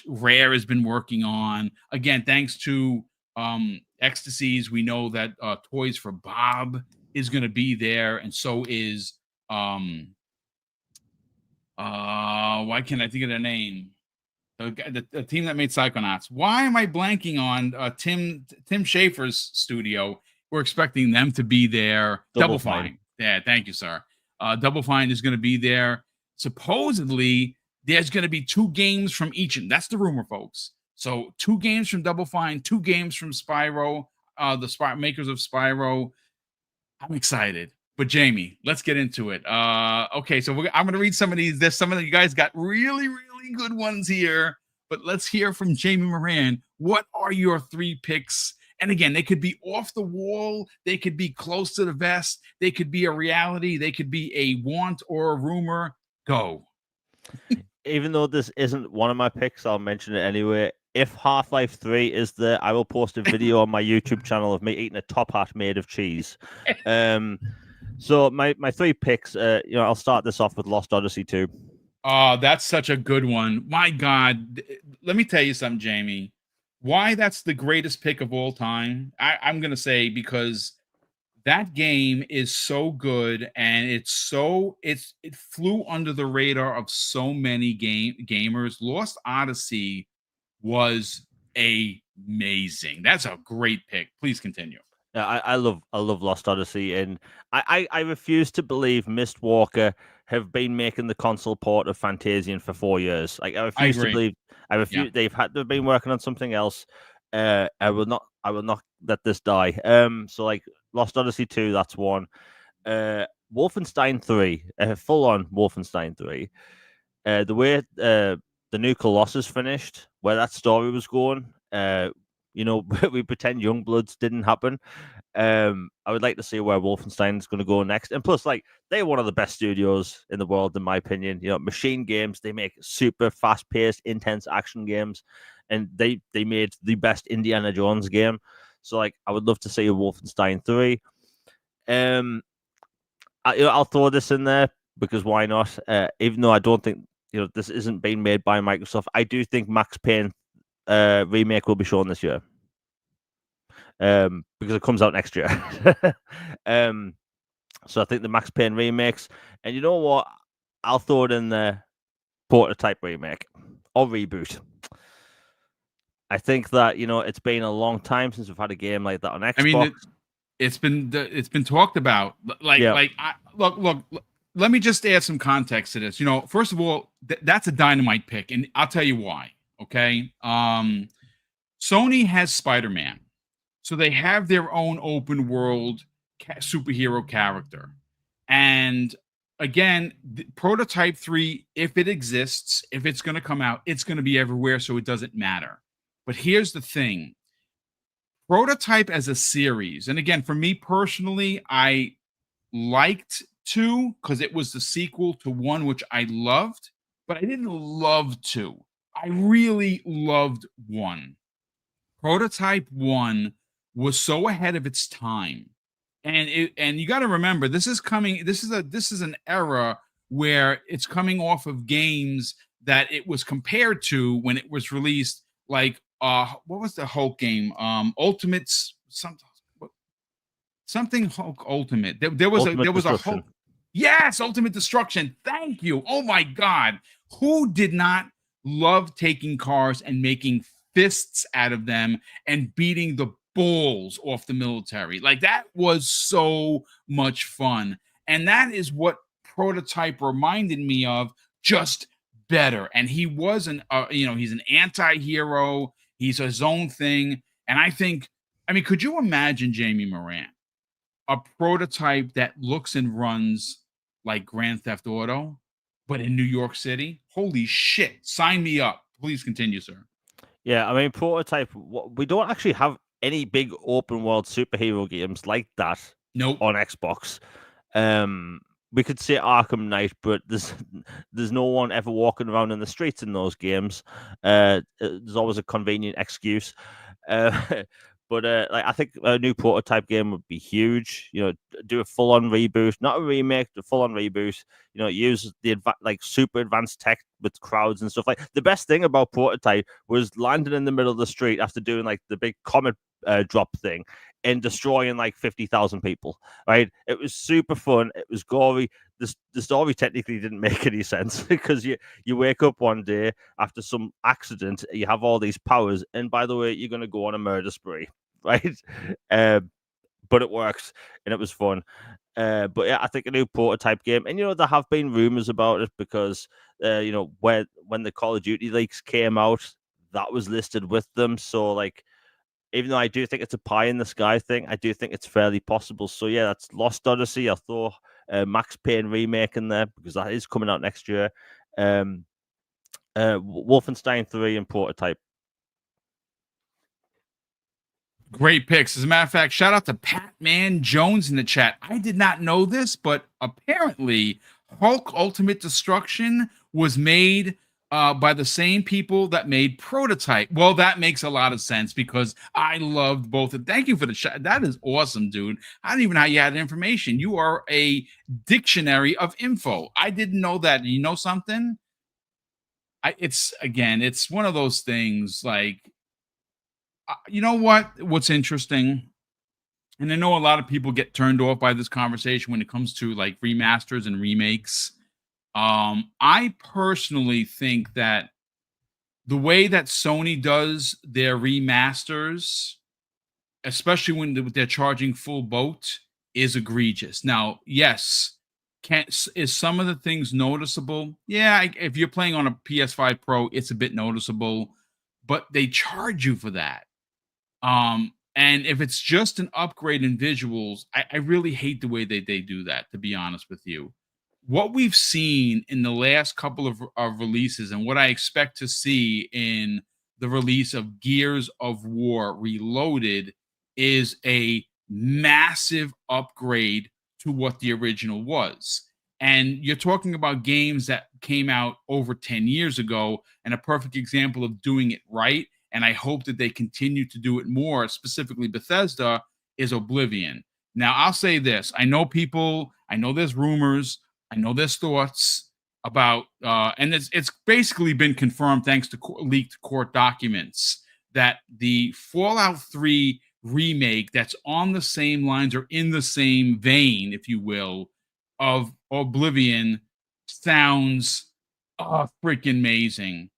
Rare has been working on. Again, thanks to Ecstasies, we know that Toys for Bob is going to be there, and so is why can't I think of their name? The team that made Psychonauts. Why am I blanking on Tim Schafer's studio? We're expecting them to be there. Double Fine. Yeah, thank you, sir. Double Fine is going to be there. Supposedly, there's going to be 2 games from each, and that's the rumor, folks. So 2 games from Double Fine, 2 games from Spyro, the makers of Spyro. I'm excited. But Jamie, let's get into it. Okay, so I'm going to read some of these. There's some of you guys got really, really good ones here. But let's hear from Jamie Moran. What are your 3 picks? And again, they could be off the wall. They could be close to the vest. They could be a reality. They could be a want or a rumor. Go. Even though this isn't one of my picks, I'll mention it anyway. If Half-Life 3 is there, I will post a video on my YouTube channel of me eating a top hat made of cheese. So my 3 picks, I'll start this off with Lost Odyssey 2. Oh, that's such a good one. My God. Let me tell you something, Jamie. Why that's the greatest pick of all time? I'm going to say because that game is so good and it flew under the radar of so many gamers. Lost Odyssey was amazing. That's a great pick. Please continue. I love Lost Odyssey, and I refuse to believe Mistwalker have been making the console port of Fantasian for 4 years. Like I refuse to agree. believe. I refuse. Yeah. They've been working on something else. I will not let this die. So like Lost Odyssey 2, that's one. Wolfenstein 3, full on Wolfenstein 3. The way the new Colossus finished, where that story was going, we pretend Youngbloods didn't happen. I would like to see where Wolfenstein is going to go next. And plus, like, they're one of the best studios in the world, in my opinion. Machine Games, they make super fast-paced, intense action games, and they made the best Indiana Jones game. So, like, I would love to see a Wolfenstein 3. I'll throw this in there because why not? Even though I don't think this isn't being made by Microsoft, I do think Max Payne remake will be shown this year. Because it comes out next year. So I think the Max Payne remakes, and you know what? I'll throw it in the prototype remake or reboot. I think that it's been a long time since we've had a game like that on Xbox. I mean, it's been talked about. Look. Let me just add some context to this. First of all, that's a dynamite pick, and I'll tell you why. Okay, Sony has Spider-Man. So they have their own open world superhero character. And again, Prototype 3, if it exists, if it's going to come out, it's going to be everywhere. So it doesn't matter. But here's the thing. Prototype as a series. And again, for me personally, I liked 2 because it was the sequel to 1, which I loved. But I didn't love 2. I really loved 1. Prototype 1 was so ahead of its time, and you got to remember this is an era where it's coming off of games that it was compared to when it was released, like what was the Hulk game, Ultimates something Hulk Ultimate. There was a Hulk. Yes, Ultimate Destruction. Thank you. Oh my God, who did not love taking cars and making fists out of them and beating the balls off the military? Like, that was so much fun. And that is what Prototype reminded me of, just better. And he was he's an anti-hero. He's his own thing. And I mean, could you imagine, Jamie Moran, a Prototype that looks and runs like Grand Theft Auto, but in New York City? Holy shit. Sign me up. Please continue, sir. Yeah, I mean, Prototype, we don't actually have any big open world superhero games like that on Xbox. We could say Arkham Knight, but there's no one ever walking around in the streets in those games. There's always a convenient excuse. But I think a new Prototype game would be huge. Do a full-on reboot, not a remake, a full-on reboot. Use the super advanced tech with crowds and stuff. Like, the best thing about Prototype was landing in the middle of the street after doing like the big comet drop thing and destroying like 50,000 people. Right? It was super fun. It was gory. The story technically didn't make any sense because you wake up one day after some accident, you have all these powers, and by the way, you're going to go on a murder spree, right? But it works, and it was fun. But yeah, I think a new Prototype game, and there have been rumors about it because when the Call of Duty leaks came out, that was listed with them. So like, even though I do think it's a pie in the sky thing, I do think it's fairly possible. So yeah, that's Lost Odyssey. I thought Max Payne remake in there because that is coming out next year. Wolfenstein 3 and Prototype. Great picks. As a matter of fact, shout out to Patman Jones in the chat. I did not know this, but apparently Hulk Ultimate Destruction was made by the same people that made Prototype. Well, that makes a lot of sense because I loved both. Thank you for the chat. That is awesome, dude. I don't even know how you had information. You are a dictionary of info. I didn't know that. You know something? It's one of those things like, you know what's interesting, and I know a lot of people get turned off by this conversation when it comes to like remasters and remakes. I personally think that the way that Sony does their remasters, especially when they're charging full boat, is egregious. Now, yes, is some of the things noticeable? Yeah, if you're playing on a PS5 Pro, it's a bit noticeable, but they charge you for that. And if it's just an upgrade in visuals, I really hate the way they do that, to be honest with you. What we've seen in the last couple of releases and what I expect to see in the release of Gears of War Reloaded is a massive upgrade to what the original was. And you're talking about games that came out over 10 years ago, and a perfect example of doing it right, and I hope that they continue to do it more, specifically Bethesda, is Oblivion. Now, I'll say this. I know there's rumors, I know there's thoughts about, and it's basically been confirmed thanks to leaked court documents, that the Fallout 3 remake that's on the same lines or in the same vein, if you will, of Oblivion sounds freaking amazing.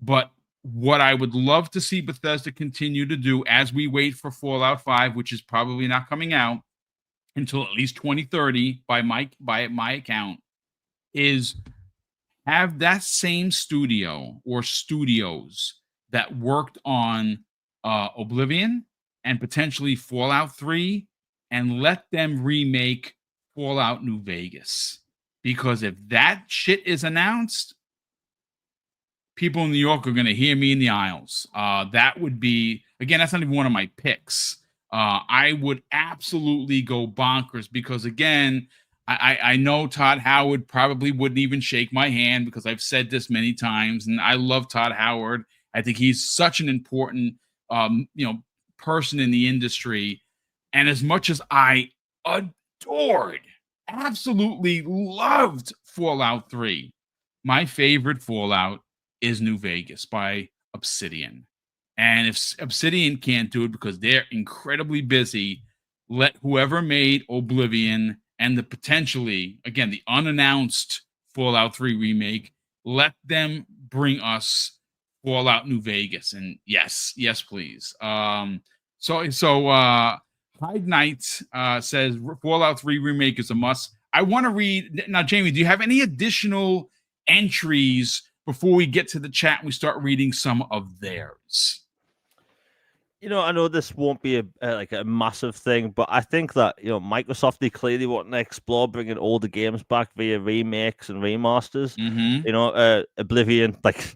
But what I would love to see Bethesda continue to do as we wait for Fallout 5, which is probably not coming out until at least 2030 by my account, is have that same studio or studios that worked on Oblivion and potentially Fallout 3 and let them remake Fallout New Vegas. Because if that shit is announced, people in New York are going to hear me in the aisles. That would be, again, that's not even one of my picks. I would absolutely go bonkers because, again, I know Todd Howard probably wouldn't even shake my hand because I've said this many times, and I love Todd Howard. I think he's such an important, person in the industry. And as much as I adored, absolutely loved Fallout 3, my favorite Fallout is New Vegas by Obsidian. And if Obsidian can't do it because they're incredibly busy, let whoever made Oblivion and the potentially, again, the unannounced Fallout 3 remake, let them bring us Fallout New Vegas. And yes, please. Hyde Knight says Fallout 3 remake is a must. I want to read now, Jamie. Do you have any additional entries before we get to the chat and we start reading some of theirs? I know this won't be a massive thing, but I think that Microsoft, they clearly want to explore bringing older games back via remakes and remasters. Mm-hmm. Oblivion, like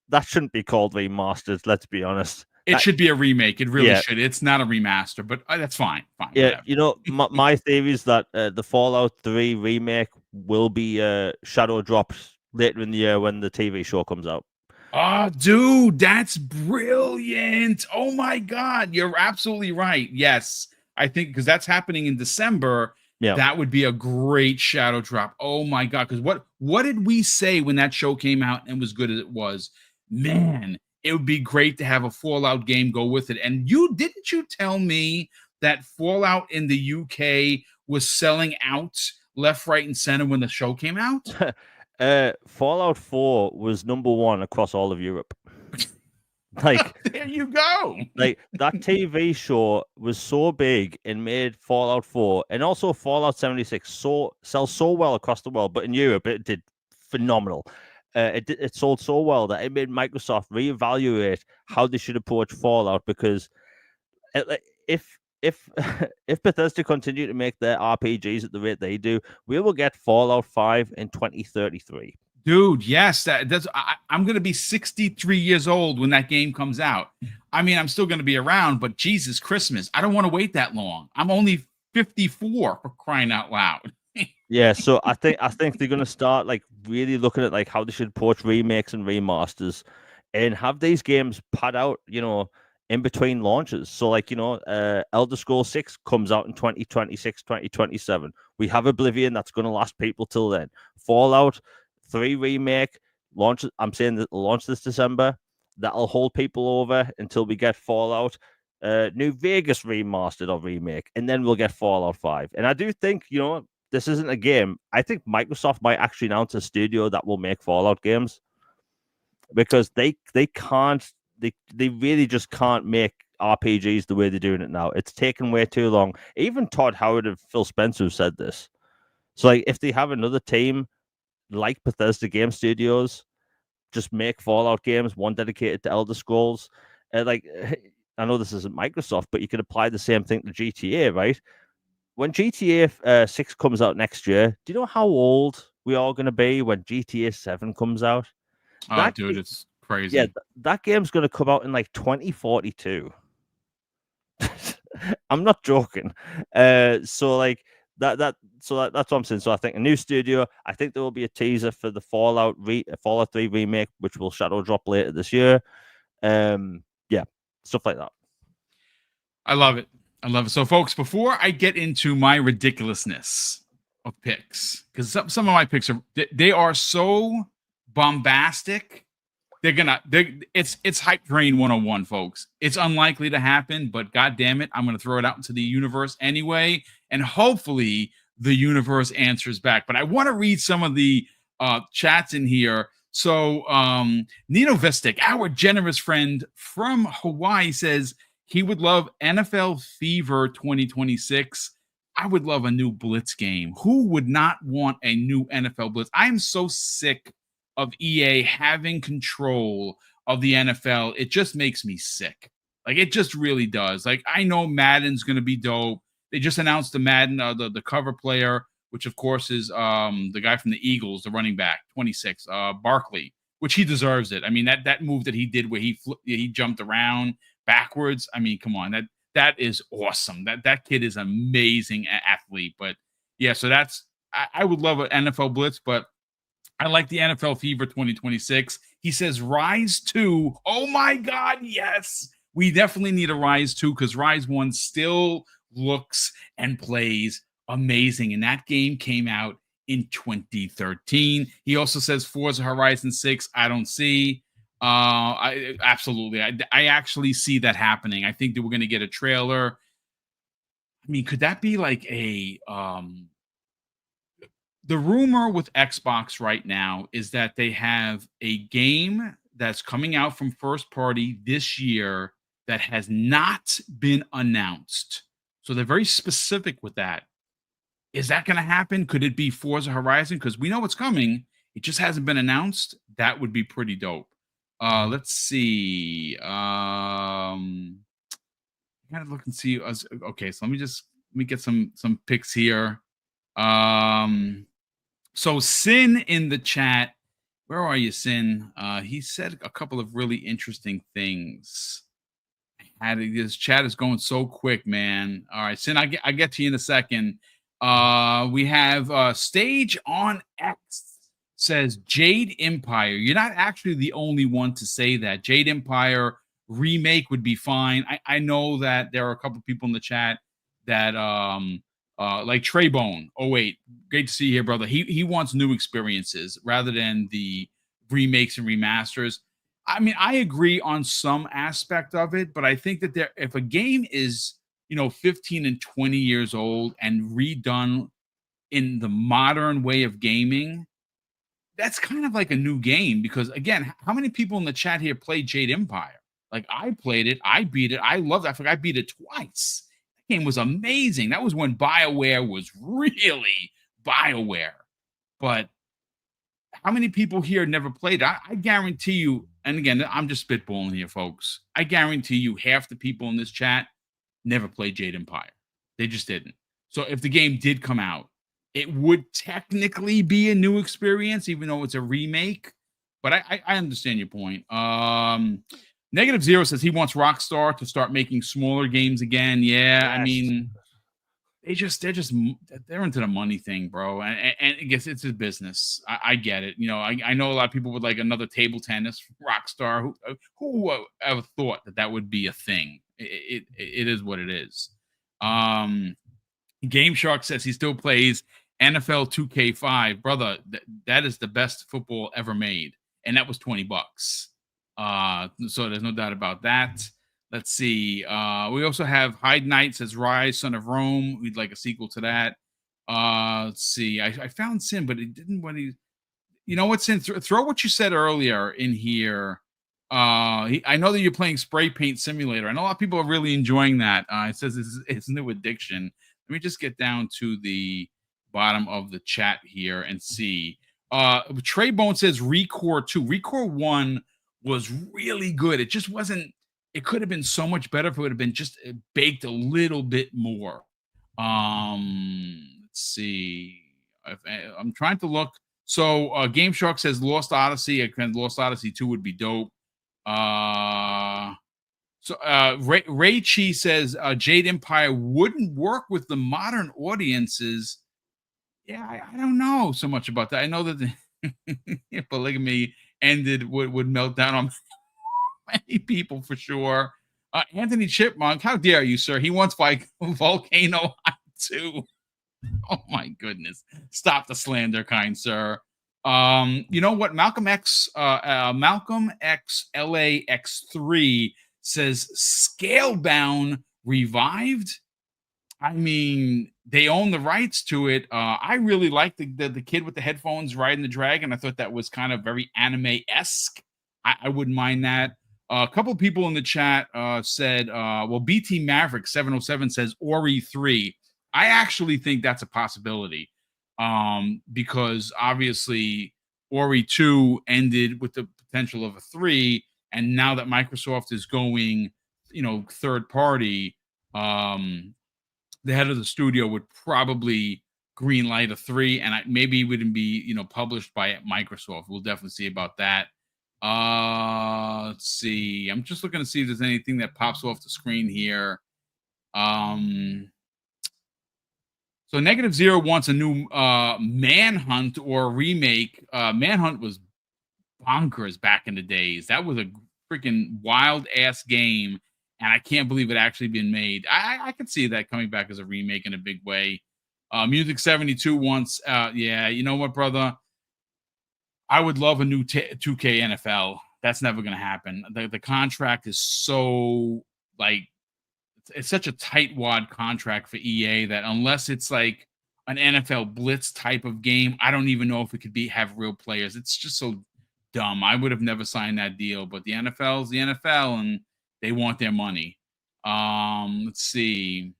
that shouldn't be called remasters. Let's be honest. It should be a remake. It really should. It's not a remaster, but that's fine. Fine. Yeah, whatever. my theory is that the Fallout 3 remake will be shadow drops later in the year when the TV show comes out. Oh, dude, that's brilliant. Oh my God. You're absolutely right. Yes. I think because that's happening in December. Yeah. That would be a great shadow drop. Oh my God. Because what did we say when that show came out and was good as it was? Man, it would be great to have a Fallout game go with it. And didn't you tell me that Fallout in the UK was selling out left, right, and center when the show came out? Fallout 4 was #1 across all of Europe. Like there you go. Like that TV show was so big and made Fallout 4 and also Fallout 76 sells so well across the world, but in Europe it did phenomenal. it sold so well that it made Microsoft reevaluate how they should approach Fallout, because if if Bethesda continue to make their RPGs at the rate they do, we will get Fallout 5 in 2033. Dude, yes, I'm going to be 63 years old when that game comes out. I mean, I'm still going to be around, but Jesus Christmas, I don't want to wait that long. I'm only 54, for crying out loud. Yeah, so I think they're gonna start like really looking at like how they should approach remakes and remasters, and have these games pad out, in between launches. So like, Elder Scrolls 6 comes out in 2026, 2027. We have Oblivion that's gonna last people till then. Fallout 3 remake launch. I'm saying that launch this December. That'll hold people over until we get Fallout. New Vegas remastered or remake, and then we'll get Fallout 5. And I do think, this isn't a game. I think Microsoft might actually announce a studio that will make Fallout games, because they can't, they really just can't make RPGs the way they're doing it now. It's taken way too long. Even Todd Howard and Phil Spencer have said this. So like, if they have another team like Bethesda Game Studios, just make Fallout games, one dedicated to Elder Scrolls. Like, I know this isn't Microsoft, but you could apply the same thing to GTA, right? When GTA 6 comes out next year, do you know how old we are going to be when GTA 7 comes out? Oh, dude, it's crazy. Yeah, that game's going to come out in like 2042. I'm not joking. So like that's what I'm saying. So I think a new studio. I think there will be a teaser for the Fallout 3 remake, which will shadow drop later this year. Yeah, stuff like that. I love it. I love it. So, folks, before I get into my ridiculousness of picks, because some of my picks they are so bombastic. It's hype train 101, folks. It's unlikely to happen, but god damn it, I'm gonna throw it out into the universe anyway, and hopefully the universe answers back. But I want to read some of the chats in here. So Nino Vistic, our generous friend from Hawaii, says he would love NFL Fever 2026. I would love a new Blitz game. Who would not want a new NFL Blitz? I am so sick of EA having control of the NFL. It just makes me sick. Like, it just really does. Like, I know Madden's going to be dope. They just announced the Madden, the cover player, which of course is the guy from the Eagles, the running back, 26, Barkley, which he deserves it. I mean, that move that he did where he jumped around backwards. I mean, come on, that is awesome. That kid is an amazing athlete. But yeah, so I would love an NFL Blitz, but I like the NFL Fever 2026. He says Rise 2. Oh my God, yes. We definitely need a Rise 2, because Rise 1 still looks and plays amazing. And that game came out in 2013. He also says Forza Horizon 6. I don't see. Absolutely. I actually see that happening. I think that we're going to get a trailer. I mean, could that be like a the rumor with Xbox right now is that they have a game that's coming out from first party this year that has not been announced. So they're very specific with that. Is that going to happen? Could it be Forza Horizon? Because we know it's coming. It just hasn't been announced. That would be pretty dope. Let's see. I gotta look and see. Okay, so let me get some picks here. So Sin in the chat, where are you, Sin? He said a couple of really interesting things. His chat is going so quick, man. All right, Sin, I get to you in a second. We have Stage on X says Jade Empire. You're not actually the only one to say that. Jade Empire remake would be fine. I know that there are a couple people in the chat that like Treybone. Oh wait, great to see you here, brother. He wants new experiences rather than the remakes and remasters. I mean, I agree on some aspect of it, but I think that if a game is 15 and 20 years old and redone in the modern way of gaming, that's kind of like a new game. Because again, how many people in the chat here play Jade Empire? Like, I played it, I beat it, I loved it. I think I beat it twice. That game was amazing. That was when BioWare was really BioWare. But how many people here never played? I guarantee you, and again, I'm just spitballing here, folks. I guarantee you half the people in this chat never played Jade Empire. They just didn't. So if the game did come out, it would technically be a new experience, even though it's a remake. But I understand your point. Negative Zero says he wants Rockstar to start making smaller games again. Yeah, Yes. I mean, they're into the money thing, bro. And I guess it's a business. I get it. You know, I know a lot of people would like another table tennis Rockstar. Who ever thought that would be a thing? It is what it is. Game Shark says he still plays NFL 2K5, brother. That is the best football ever made, and that was $20. So there's no doubt about that. Let's see. We also have Hyde Knight says Rise, Son of Rome. We'd like a sequel to that. Let's see. I found Sin, but it didn't when he. You know what, Sin? Throw what you said earlier in here. I know that you're playing Spray Paint Simulator. I know a lot of people are really enjoying that. It says it's new addiction. Let me just get down to the bottom of the chat here and see. Trey Bone says Recore 2. Recore 1 was really good. It just wasn't. It could have been so much better if it would have been just baked a little bit more. Let's see. I'm trying to look. So Game Shark says Lost Odyssey. Again, Lost Odyssey 2 would be dope. Ray Chi says Jade Empire wouldn't work with the modern audiences. Yeah, I don't know so much about that. I know that the polygamy would melt down on many people for sure. Anthony Chipmunk, how dare you, sir? He wants Volcano too. Oh my goodness! Stop the slander, kind sir. You know what? Malcolm X LAX3 says Scalebound revived. I mean, they own the rights to it. I really liked the kid with the headphones riding the dragon. I thought that was kind of very anime-esque. I wouldn't mind that. A couple of people in the chat said, well, BT Maverick 707 says Ori 3. I actually think that's a possibility because obviously Ori 2 ended with the potential of a 3. And now that Microsoft is going, third party, the head of the studio would probably green light a 3, and maybe it wouldn't be, published by Microsoft. We'll definitely see about that. Let's see. I'm just looking to see if there's anything that pops off the screen here. So Negative Zero wants a new Manhunt or remake. Manhunt was bonkers back in the days. That was a freaking wild ass game, and I can't believe it actually been made. I could see that coming back as a remake in a big way. Music 72 wants, yeah, you know what, brother? I would love a new 2K NFL. That's never going to happen. The contract is so it's such a tightwad contract for EA that unless it's like an NFL Blitz type of game, I don't even know if it could have real players. It's just so dumb. I would have never signed that deal, but the NFL is the NFL and they want their money. Let's see.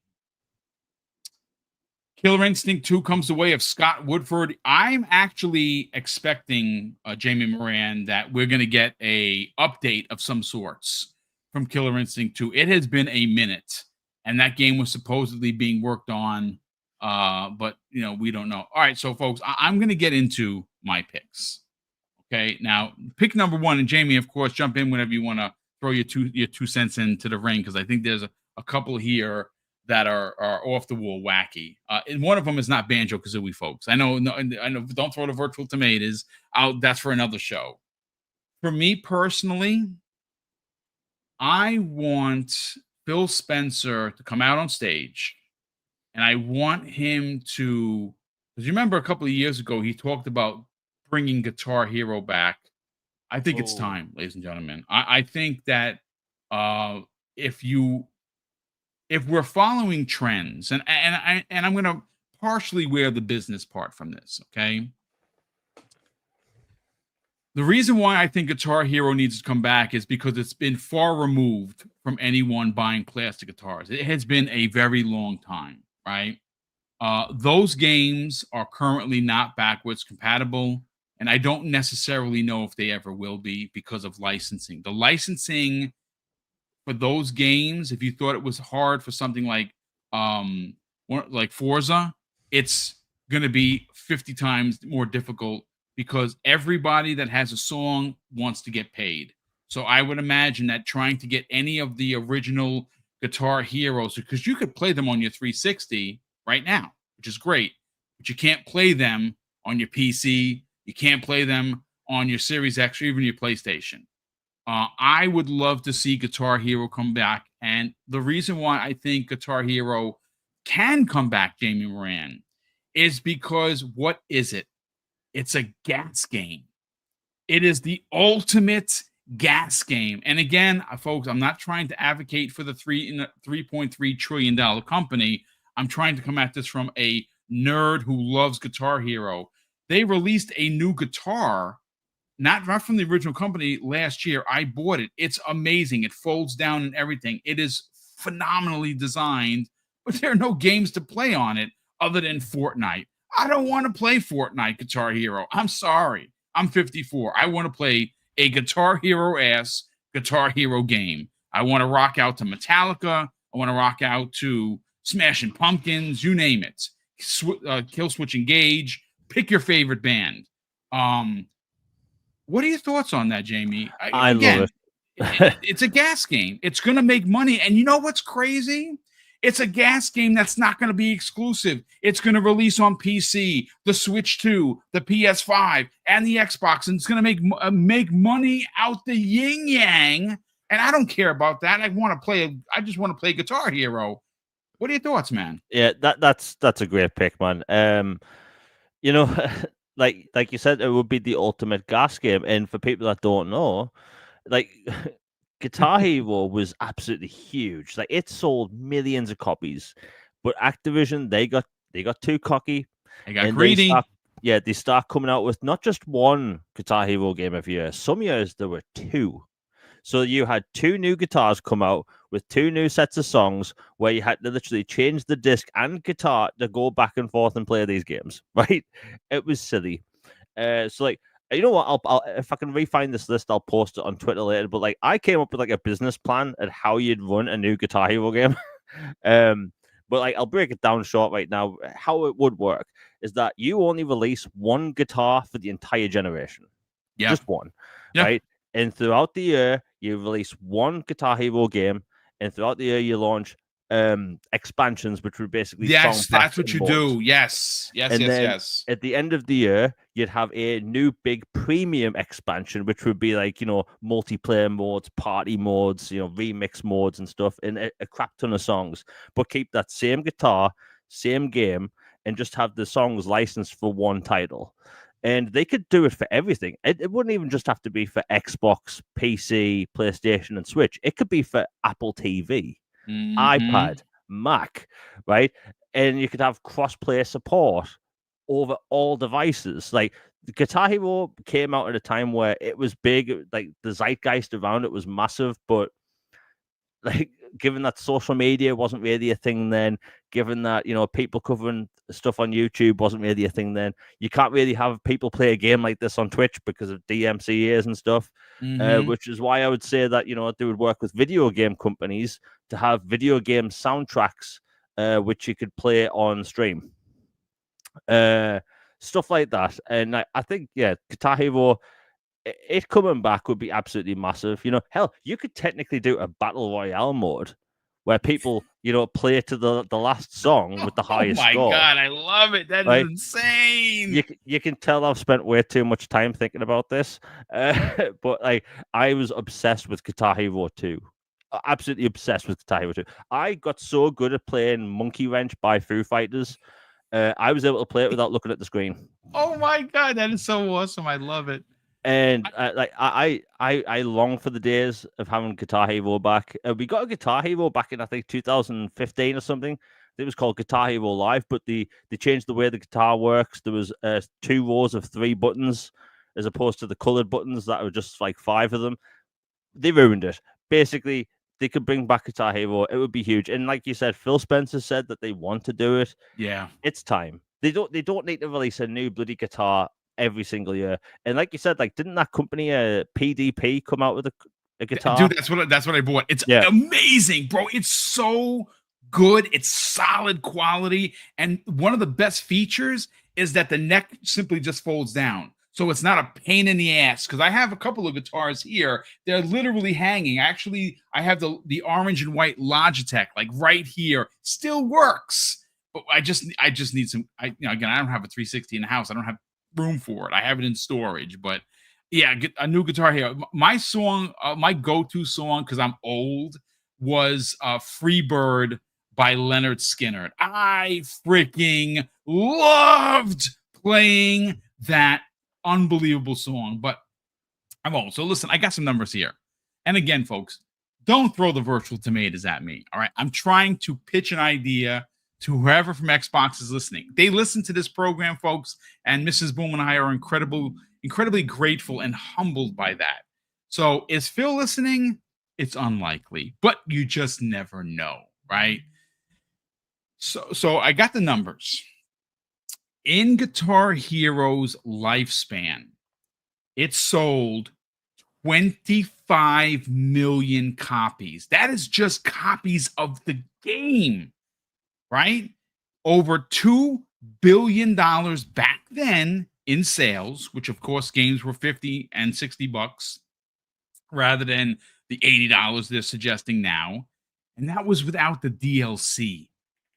Killer Instinct 2 comes the way of Scott Woodford. I'm actually expecting, Jamie Moran, that we're going to get a update of some sorts from Killer Instinct 2. It has been a minute, and that game was supposedly being worked on, but, we don't know. All right, so, folks, I'm going to get into my picks. Okay, now, pick number 1, and Jamie, of course, jump in whenever you want to throw your two cents into the ring, because I think there's a couple here that are off the wall wacky. And one of them is not Banjo-Kazooie, folks. I know. Don't throw the virtual tomatoes out. That's for another show. For me personally, I want Phil Spencer to come out on stage, and I want him to. Because you remember a couple of years ago, he talked about bringing Guitar Hero back. I think it's time, ladies and gentlemen. I think that if we're following trends, and I'm going to partially wear the business part from this, okay? The reason why I think Guitar Hero needs to come back is because it's been far removed from anyone buying plastic guitars. It has been a very long time, right? Those games are currently not backwards compatible. and I don't necessarily know if they ever will be because of licensing. The licensing for those games, if you thought it was hard for something like Forza, it's going to be 50 times more difficult because everybody that has a song wants to get paid. So I would imagine that trying to get any of the original Guitar Heroes, because you could play them on your 360 right now, which is great, but you can't play them on your PC. You can't play them on your Series X or even your PlayStation. I would love to see Guitar Hero come back. And the reason why I think Guitar Hero can come back, Jamie Moran, is because what is it? It's a gas game. It is the ultimate gas game. And again, folks, I'm not trying to advocate for the $3.3 trillion company. I'm trying to come at this from a nerd who loves Guitar Hero. They released a new guitar, not from the original company, last year. I bought it. It's amazing. It folds down and everything. It is phenomenally designed, but there are no games to play on it other than Fortnite. I don't want to play Fortnite Guitar Hero. I'm sorry. I'm 54. I want to play a Guitar Hero Guitar Hero game. I want to rock out to Metallica. I want to rock out to Smashing Pumpkins, you name it. Kill Switch Engage. Pick your favorite band. What are your thoughts on that, Jamie? I love it. It's a gas game. It's going to make money. And you know what's crazy? It's a gas game that's not going to be exclusive. It's going to release on PC, the Switch 2, the PS5, and the Xbox. And it's going to make money out the yin yang. And I don't care about that. I just want to play Guitar Hero. What are your thoughts, man? Yeah, that's a great pick, man. You know, like you said, it would be the ultimate gas game. And for people that don't know, like Guitar Hero was absolutely huge. Like it sold millions of copies, but Activision they got too cocky. They got greedy. They start coming out with not just one Guitar Hero game every year. Some years there were two. So you had two new guitars come out with two new sets of songs where you had to literally change the disc and guitar to go back and forth and play these games, right? It was silly. So like, you know what? I'll if I can refine this list, I'll post it on Twitter later. But like, I came up with like a business plan at how you'd run a new Guitar Hero game. But like, I'll break it down short right now. How it would work is that you only release one guitar for the entire generation. Yeah, just one, right? And throughout the year, you release one Guitar Hero game, and throughout the year, you launch expansions, which would basically that's what you do. Yes. At the end of the year, you'd have a new big premium expansion, which would be like, you know, multiplayer modes, party modes, you know, remix modes and stuff, and a crap ton of songs. But keep that same guitar, same game, and just have the songs licensed for one title. And they could do it for everything. It wouldn't even just have to be for Xbox, PC, PlayStation, and Switch. It could be for Apple TV, iPad, Mac, right? And you could have cross-play support over all devices. Like, Guitar Hero came out at a time where it was big. Like, the zeitgeist around it was massive, but like, given that social media wasn't really a thing then, given that, you know, people covering stuff on YouTube wasn't really a thing then, you can't really have people play a game like this on Twitch because of DMCAs and stuff, which is why I would say that, you know, they would work with video game companies to have video game soundtracks, which you could play on stream. Stuff like that. And I think, yeah, Guitar Hero, it coming back would be absolutely massive. You know, hell, you could technically do a battle royale mode where people, you know, play to the last song with the highest score. Oh my God, I love it. That is insane. You can tell I've spent way too much time thinking about this. But like, I was obsessed with Guitar Hero 2. Absolutely obsessed with Guitar Hero 2. I got so good at playing Monkey Wrench by Foo Fighters. I was able to play it without looking at the screen. Oh my God, that is so awesome. I love it. And I long for the days of having Guitar Hero back. We got a Guitar Hero back in, I think, 2015 or something. It was called Guitar Hero Live, but they changed the way the guitar works. There was 2 rows of 3 buttons as opposed to the colored buttons that were just like 5 of them. They ruined it. Basically, they could bring back Guitar Hero. It would be huge. And like you said, Phil Spencer said that they want to do it. Yeah, it's time. They don't need to release a new bloody guitar every single year. And like you said, like didn't that company PDP come out with a guitar? Dude, that's what I bought. It's amazing, bro. It's so good. It's solid quality. And one of the best features is that the neck simply just folds down. So it's not a pain in the ass. Because I have a couple of guitars here. They're literally hanging. Actually, I have the orange and white Logitech, like right here. Still works. But I just need some. Again, I don't have a 360 in the house. I don't have room for it. I have it in storage, but yeah, get a new guitar here. My song, my go-to song, because I'm old, was Free Bird by Leonard Skinner. I freaking loved playing that unbelievable song, but I'm old. So listen, I got some numbers here. And again, folks, don't throw the virtual tomatoes at me. All right. I'm trying to pitch an idea to whoever from Xbox is listening. They listen to this program, folks, and Mrs. Boom and I are incredibly grateful and humbled by that. So is Phil listening? It's unlikely, but you just never know, right? So I got the numbers. In Guitar Hero's lifespan, it sold 25 million copies. That is just copies of the game, right? Over $2 billion back then in sales, which of course games were 50 and 60 bucks rather than the $80 they're suggesting now. And that was without the DLC.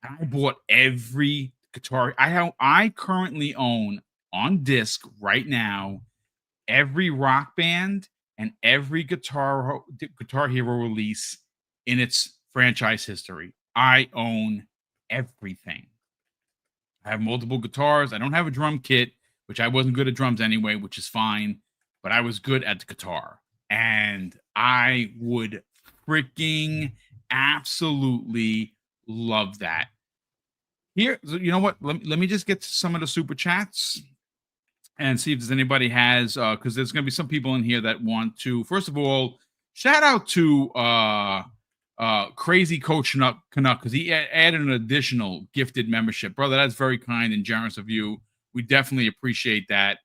I bought every guitar. I currently own on disc right now every Rock Band and every Guitar Hero release in its franchise history. I own everything. I have multiple guitars. I don't have a drum kit, which I wasn't good at drums anyway, which is fine, but I was good at the guitar. And I would freaking absolutely love that. Here, you know what? Let me just get to some of the super chats and see if there's anybody has, because there's going to be some people in here that want to. First of all, shout out to Crazy Coach Canuck, because he added an additional gifted membership. Brother, that's very kind and generous of you. We definitely appreciate that.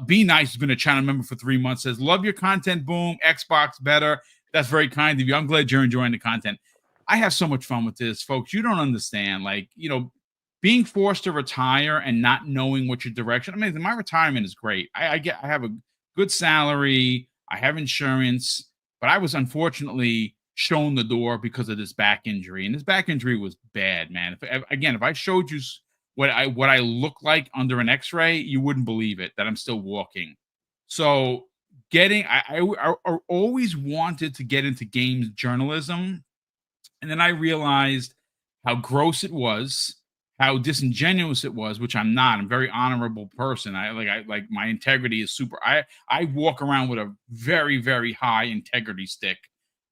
Be Nice has been a channel member for 3 months. Says, love your content, Boom. Xbox better. That's very kind of you. I'm glad you're enjoying the content. I have so much fun with this, folks. You don't understand. Like, being forced to retire and not knowing what your direction. I mean, my retirement is great. I have a good salary. I have insurance, but I was unfortunately shown the door because of this back injury, and this back injury was bad, man. If I showed you what I look like under an X-ray, you wouldn't believe it that I'm still walking. So I always wanted to get into games journalism, and then I realized how gross it was, how disingenuous it was, which I'm not. I'm a very honorable person. I like my integrity is super. I walk around with a very, very high integrity stick.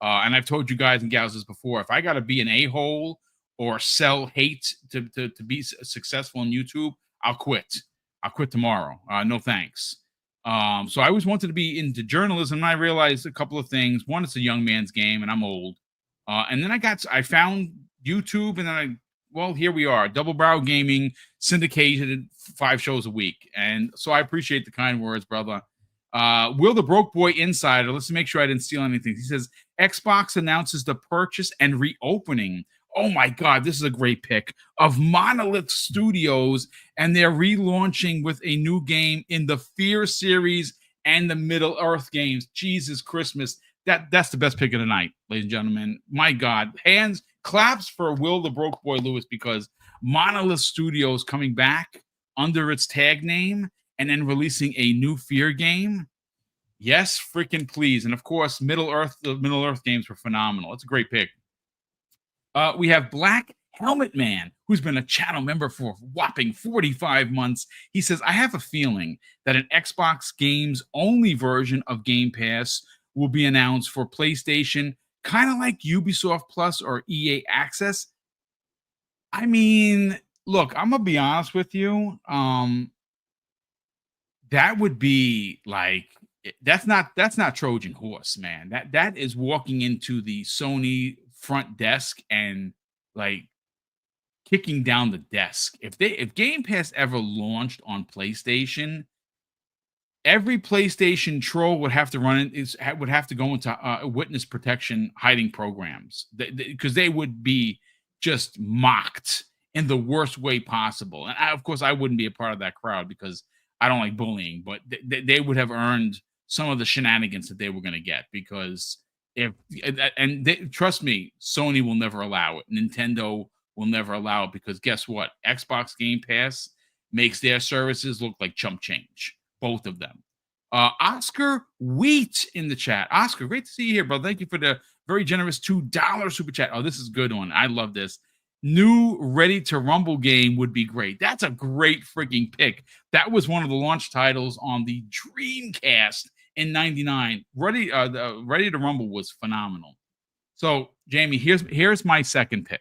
And I've told you guys and gals this before. If I got to be an a-hole or sell hate to be successful on YouTube, I'll quit. I'll quit tomorrow. No thanks. So I always wanted to be into journalism, and I realized a couple of things. One, it's a young man's game, and I'm old. And then I found YouTube, and then here we are, Double Barrel Gaming, syndicated 5 shows a week. And so I appreciate the kind words, brother. Will the Broke Boy Insider, let's make sure I didn't steal anything. He says, Xbox announces the purchase and reopening. Oh my God, this is a great pick of Monolith Studios, and they're relaunching with a new game in the Fear series and the Middle Earth games. Jesus Christmas. That's the best pick of the night, ladies and gentlemen. My God, claps for Will the Broke Boy Lewis, because Monolith Studios coming back under its tag name and then releasing a new Fear game. Yes, freaking please. And of course, the Middle Earth games were phenomenal. It's a great pick. We have Black Helmet Man, who's been a channel member for a whopping 45 months. He says, I have a feeling that an Xbox games only version of Game Pass will be announced for PlayStation, kind of like Ubisoft Plus or EA Access. I mean, look, I'm gonna be honest with you. That would be like, that's not Trojan horse, man. That is walking into the Sony front desk and like kicking down the desk. If Game Pass ever launched on PlayStation, every PlayStation troll would have to would have to go into witness protection hiding programs because they would be just mocked in the worst way possible. And of course, I wouldn't be a part of that crowd because I don't like bullying, but they would have earned some of the shenanigans that they were going to get because if trust me, Sony will never allow it. Nintendo will never allow it because guess what? Xbox Game Pass makes their services look like chump change. Both of them. Oscar Wheat in the chat. Oscar, great to see you here, bro. Thank you for the very generous $2 super chat. Oh, this is a good one. I love this. New Ready to Rumble game would be great. That's a great freaking pick. That was one of the launch titles on the Dreamcast in '99. Ready to Rumble was phenomenal. So, Jamie, here's my second pick.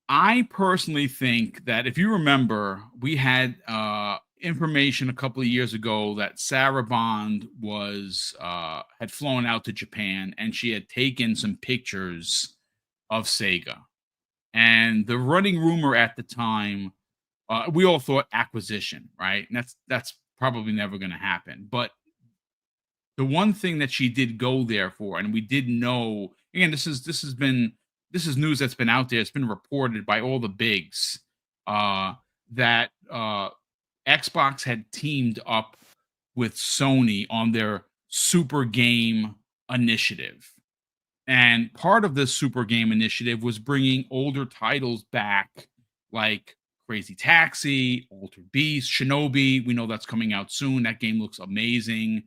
I personally think that if you remember, we had information a couple of years ago that Sarah Bond was had flown out to Japan and she had taken some pictures of Sega. And the running rumor at the time, we all thought acquisition, right? And that's probably never going to happen. But the one thing that she did go there for, and we did know, again, this is news that's been out there. It's been reported by all the bigs that Xbox had teamed up with Sony on their Super Game initiative. And part of this Super Game initiative was bringing older titles back, like Crazy Taxi, Altered Beast, Shinobi. We know that's coming out soon. That game looks amazing.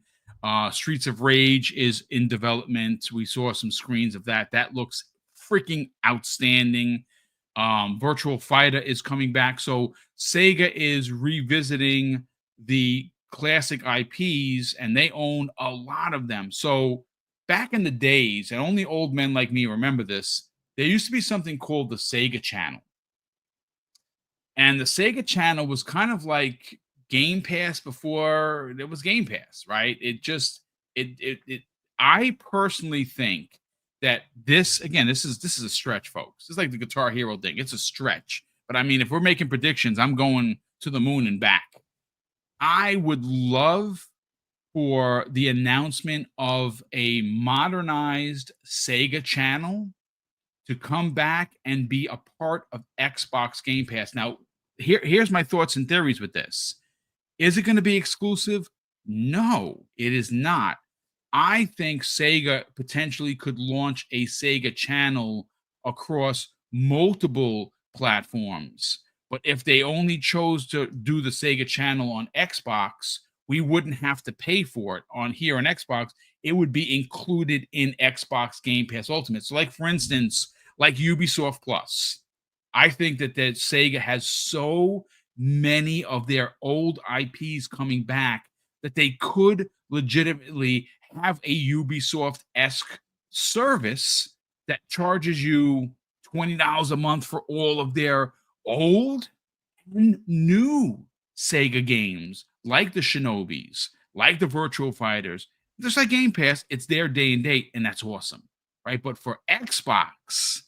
Streets of Rage is in development. We saw some screens of that. That looks freaking outstanding. Virtual Fighter is coming back. So Sega is revisiting the classic IPs, and they own a lot of them. So back in the days, and only old men like me remember this, there used to be something called the Sega Channel. And the Sega Channel was kind of like Game Pass before there was Game Pass, right? I personally think that this is a stretch, folks. It's like the Guitar Hero thing. It's a stretch. But I mean, if we're making predictions, I'm going to the moon and back. I would love for the announcement of a modernized Sega Channel to come back and be a part of Xbox Game Pass. Now, here's my thoughts and theories with this. Is it going to be exclusive? No, it is not. I think Sega potentially could launch a Sega Channel across multiple platforms. But if they only chose to do the Sega Channel on Xbox, we wouldn't have to pay for it on Xbox. It would be included in Xbox Game Pass Ultimate. So, like, for instance, like Ubisoft Plus, I think that Sega has so many of their old IPs coming back that they could legitimately have a Ubisoft-esque service that charges you $20 a month for all of their old and new Sega games, like the Shinobis, like the Virtual Fighters. Just like Game Pass, it's their day and date, and that's awesome, right? But for Xbox,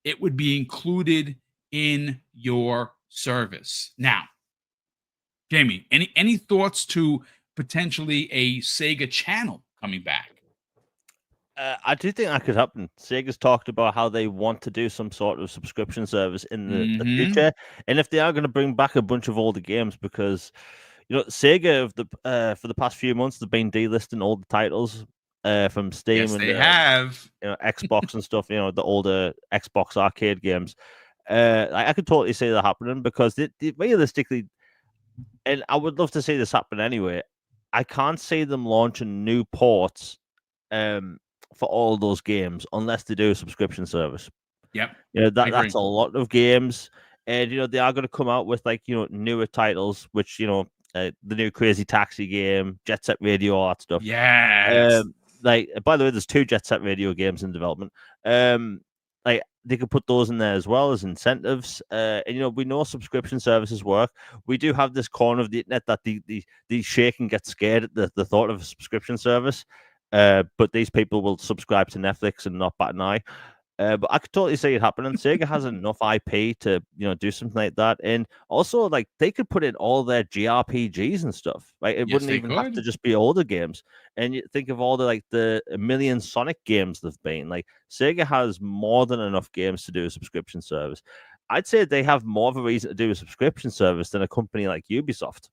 it would be included in your service. Now, Jamie, any thoughts to potentially a Sega Channel coming back? I do think that could happen. Sega's talked about how they want to do some sort of subscription service in the future, and if they are going to bring back a bunch of older games, because Sega for the past few months they've been delisting all the titles from Steam. Yes, and they have Xbox and stuff. The older Xbox arcade games. I could totally see that happening because they realistically, and I would love to see this happen anyway. I can't see them launching new ports for all those games unless they do a subscription service. Yep. That's a lot of games. And they are going to come out with newer titles, which the new Crazy Taxi game, Jet Set Radio, all that stuff. Yes. By the way, there's 2 Jet Set Radio games in development. They could put those in there as well as incentives. And we know subscription services work. We do have this corner of the internet that the shake and get scared at the thought of a subscription service. But these people will subscribe to Netflix and not bat an eye. But I could totally see it happening. Sega has enough IP to, do something like that, and also like they could put in all their JRPGs and stuff. Right, it Yes, wouldn't they even have to could. just be older games. And you think of all the a million Sonic games there've been. Like Sega has more than enough games to do a subscription service. I'd say they have more of a reason to do a subscription service than a company like Ubisoft.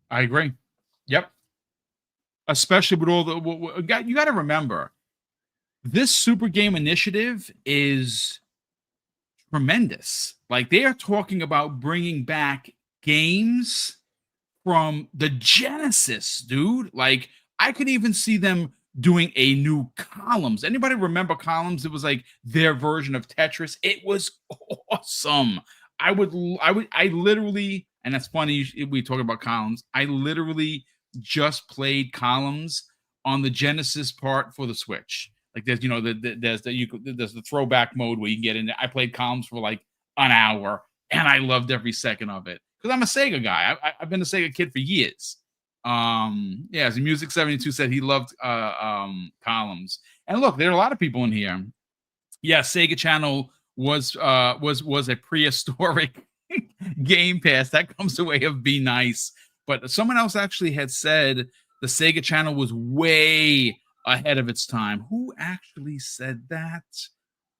I agree. Yep. Especially with all the you got to remember, this super game initiative is tremendous. Like they are talking about bringing back games from the Genesis, dude. Like I could even see them doing a new Columns. Anybody remember Columns? It was like their version of Tetris. It was awesome. I literally, and that's funny. We talk about Columns. I literally just played Columns on the Genesis part for the Switch. Like there's, there's the throwback mode where you can get in there. I played Columns for like an hour, and I loved every second of it because I'm a Sega guy. I've been a Sega kid for years. Yeah, as Music 72 said, he loved Columns. And look, there are a lot of people in here. Yeah, Sega Channel was a prehistoric Game Pass. That comes the way of Be Nice. But someone else actually had said the Sega Channel was way ahead of its time. Who actually said that?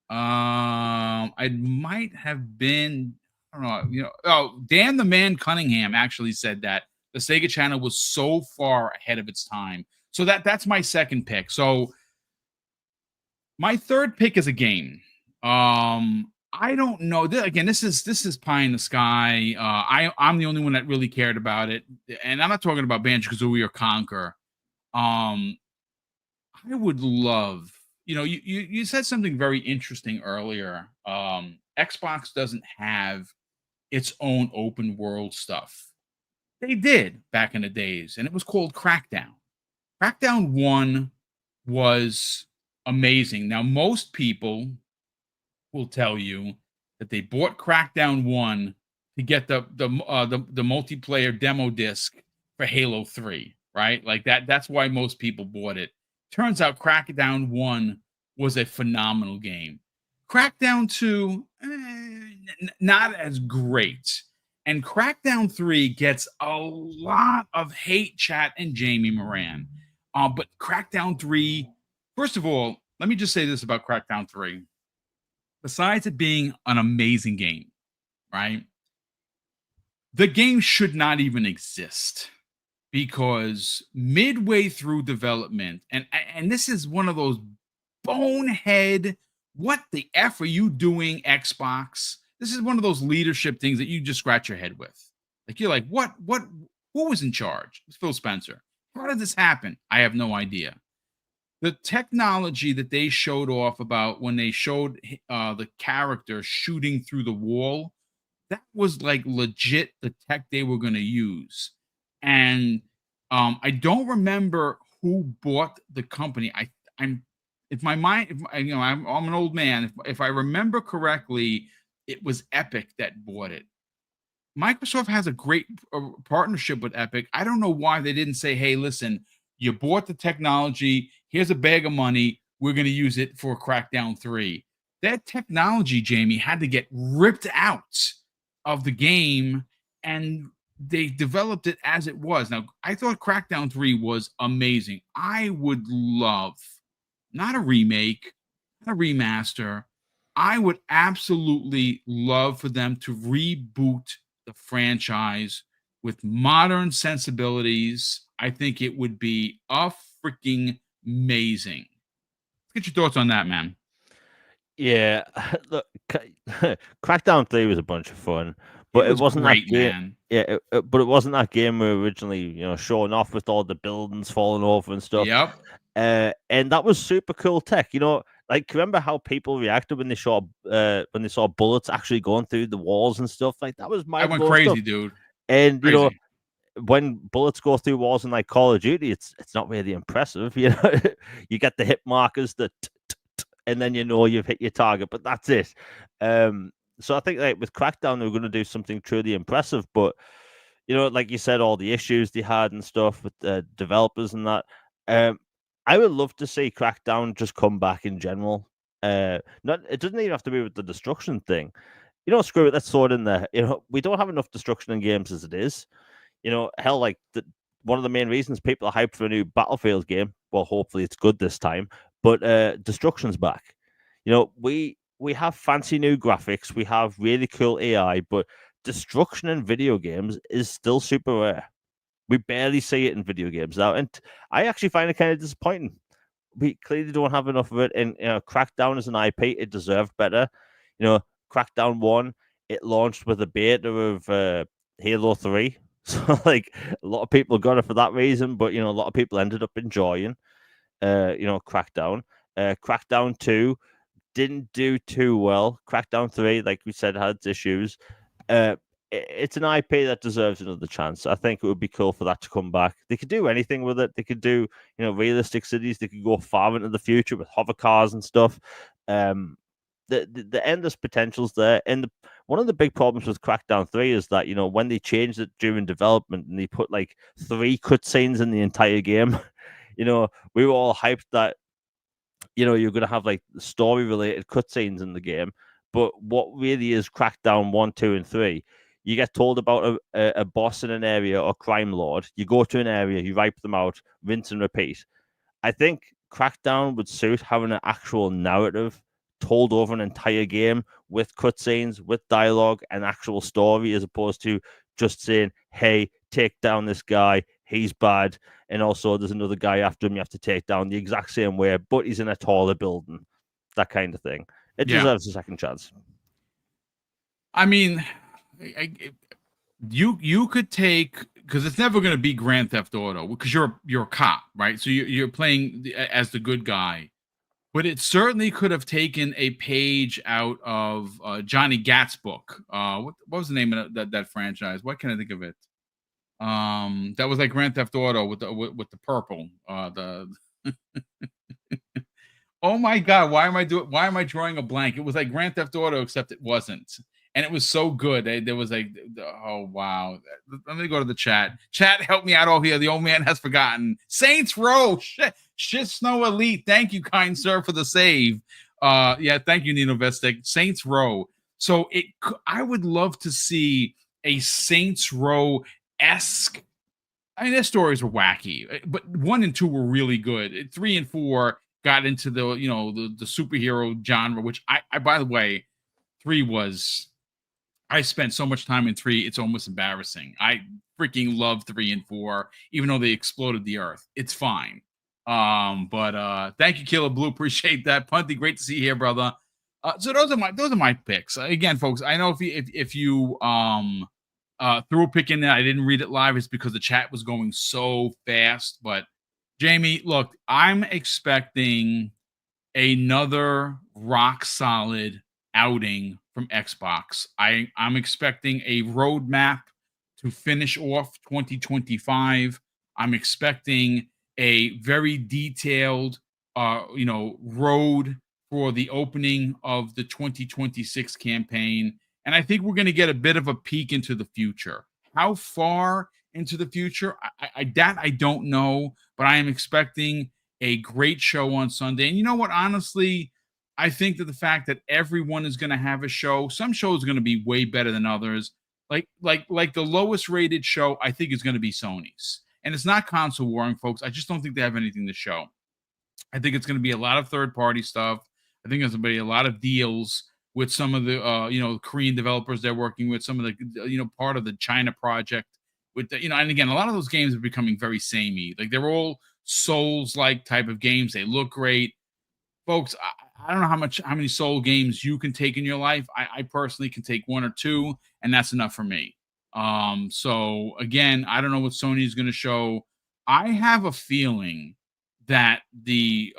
I might have been, I don't know, Dan the Man Cunningham actually said that the Sega Channel was so far ahead of its time. So that's my second pick. So my third pick is a game. I don't know. Again, this is pie in the sky. I'm the only one that really cared about it, and I'm not talking about Banjo-Kazooie or Conquer. I would love, you said something very interesting earlier. Xbox doesn't have its own open world stuff. They did back in the days, and it was called Crackdown. Crackdown 1 was amazing. Now, most people will tell you that they bought Crackdown 1 to get the multiplayer demo disc for Halo 3, right? Like that's why most people bought it. Turns out Crackdown 1 was a phenomenal game. Crackdown 2, not as great. And Crackdown 3 gets a lot of hate chat and Jamie Moran. But Crackdown 3, first of all, let me just say this about Crackdown 3. Besides it being an amazing game, right? The game should not even exist because midway through development, and this is one of those bonehead, what the F are you doing, Xbox? This is one of those leadership things that you just scratch your head with. Like you're like, who was in charge? It's Phil Spencer. How did this happen? I have no idea. The technology that they showed off about when they showed the character shooting through the wall, that was like legit the tech they were going to use. And I don't remember who bought the company. I'm if my mind, if, I'm an old man. If I remember correctly, it was Epic that bought it. Microsoft has a great partnership with Epic. I don't know why they didn't say, "Hey, listen, you bought the technology. Here's a bag of money. We're going to use it for Crackdown 3." That technology, Jamie, had to get ripped out of the game, and they developed it as it was. Now, I thought Crackdown 3 was amazing. I would love, not a remake, not a remaster. I would absolutely love for them to reboot the franchise with modern sensibilities. I think it would be a freaking amazing. Get your thoughts on that, man. Yeah, look, Crackdown 3 was a bunch of fun, It but it was wasn't that great, game. man. Yeah, but it wasn't that game we were originally, showing off with all the buildings falling over and stuff. Yep. And that was super cool tech. Like remember how people reacted when they saw bullets actually going through the walls and stuff. Like that was I mind went blowing stuff. crazy, dude. And Crazy. when bullets go through walls in like Call of Duty, it's not really impressive. You get the hit markers that, and then you've hit your target, but that's it. So I think like with Crackdown, they were going to do something truly impressive, but like you said, all the issues they had and stuff with the developers and that. I would love to see Crackdown just come back in general. Not it doesn't even have to be with the destruction thing. Screw it. Let's throw it in there. We don't have enough destruction in games as it is. Hell, like one of the main reasons people are hyped for a new Battlefield game. Well, hopefully it's good this time. But destruction's back. We have fancy new graphics. We have really cool AI, but destruction in video games is still super rare. We barely see it in video games now, and I actually find it kind of disappointing. We clearly don't have enough of it. And Crackdown as an IP, it deserved better. Crackdown 1, it launched with a beta of Halo 3. So like a lot of people got it for that reason, but a lot of people ended up enjoying Crackdown. Crackdown 2 didn't do too well. Crackdown 3, like we said, had its issues. It's an IP that deserves another chance. I think it would be cool for that to come back. They could do anything with it. They could do, realistic cities. They could go far into the future with hover cars and stuff. The endless potentials there. And one of the big problems with Crackdown 3 is that, when they changed it during development and they put like 3 cutscenes in the entire game, we were all hyped that, you're going to have like story related cutscenes in the game. But what really is Crackdown 1, 2, and 3? You get told about a boss in an area or crime lord. You go to an area, you wipe them out, rinse and repeat. I think Crackdown would suit having an actual narrative told over an entire game with cutscenes, with dialogue, and actual story, as opposed to just saying, hey, take down this guy, he's bad, and also there's another guy after him you have to take down the exact same way, but he's in a taller building. That kind of thing. It deserves a second chance. I mean, you could take, because it's never going to be Grand Theft Auto because you're a cop, right? So you're playing as the good guy, but it certainly could have taken a page out of Johnny Gat's book. What was the name of that franchise? What can I think of it? That was like Grand Theft Auto with the purple. Oh my God, why am I drawing a blank? It was like Grand Theft Auto, except it wasn't. And it was so good. There was like, oh wow. Let me go to the chat. Chat, help me out over here. The old man has forgotten. Saints Row. Shit Snow Elite. Thank you, kind sir, for the save. Yeah, thank you, Nino Vestek. Saints Row. So I would love to see a Saints Row-esque. I mean, their stories were wacky, but 1 and 2 were really good. 3 and 4 got into the the superhero genre, which I by the way, 3 was. I spent so much time in 3, it's almost embarrassing. I freaking love 3 and 4, even though they exploded the earth. It's fine. But thank you, Killer Blue. Appreciate that. Punty, great to see you here, brother. So those are my picks. Again, folks, I know if you threw a pick in there, I didn't read it live, it's because the chat was going so fast. But Jamie, look, I'm expecting another rock solid outing from Xbox. I'm expecting a roadmap to finish off 2025. I'm expecting a very detailed road for the opening of the 2026 campaign. And I think we're going to get a bit of a peek into the future. How far into the future? I don't know, but I am expecting a great show on Sunday. And you know what? Honestly, I think that the fact that everyone is going to have a show, some shows are going to be way better than others. Like the lowest rated show, I think is going to be Sony's. And it's not console warring, folks. I just don't think they have anything to show. I think it's going to be a lot of third party stuff. I think there's going to be a lot of deals with some of the Korean developers they're working with, some of the part of the China project with the, and again, a lot of those games are becoming very samey. Like they're all Souls-like type of games. They look great. Folks, I don't know how many Soul games you can take in your life. I personally can take 1 or 2, and that's enough for me. So again, I don't know what Sony is going to show. I have a feeling that the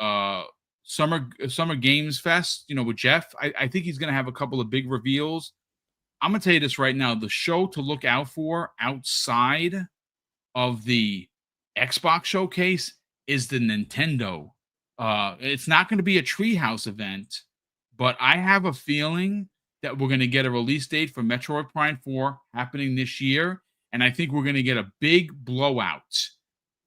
Summer Games Fest, with Jeff, I think he's going to have a couple of big reveals. I'm going to tell you this right now. The show to look out for outside of the Xbox showcase is the Nintendo. It's not going to be a Treehouse event, but I have a feeling that we're going to get a release date for Metroid Prime 4 happening this year, and I think we're going to get a big blowout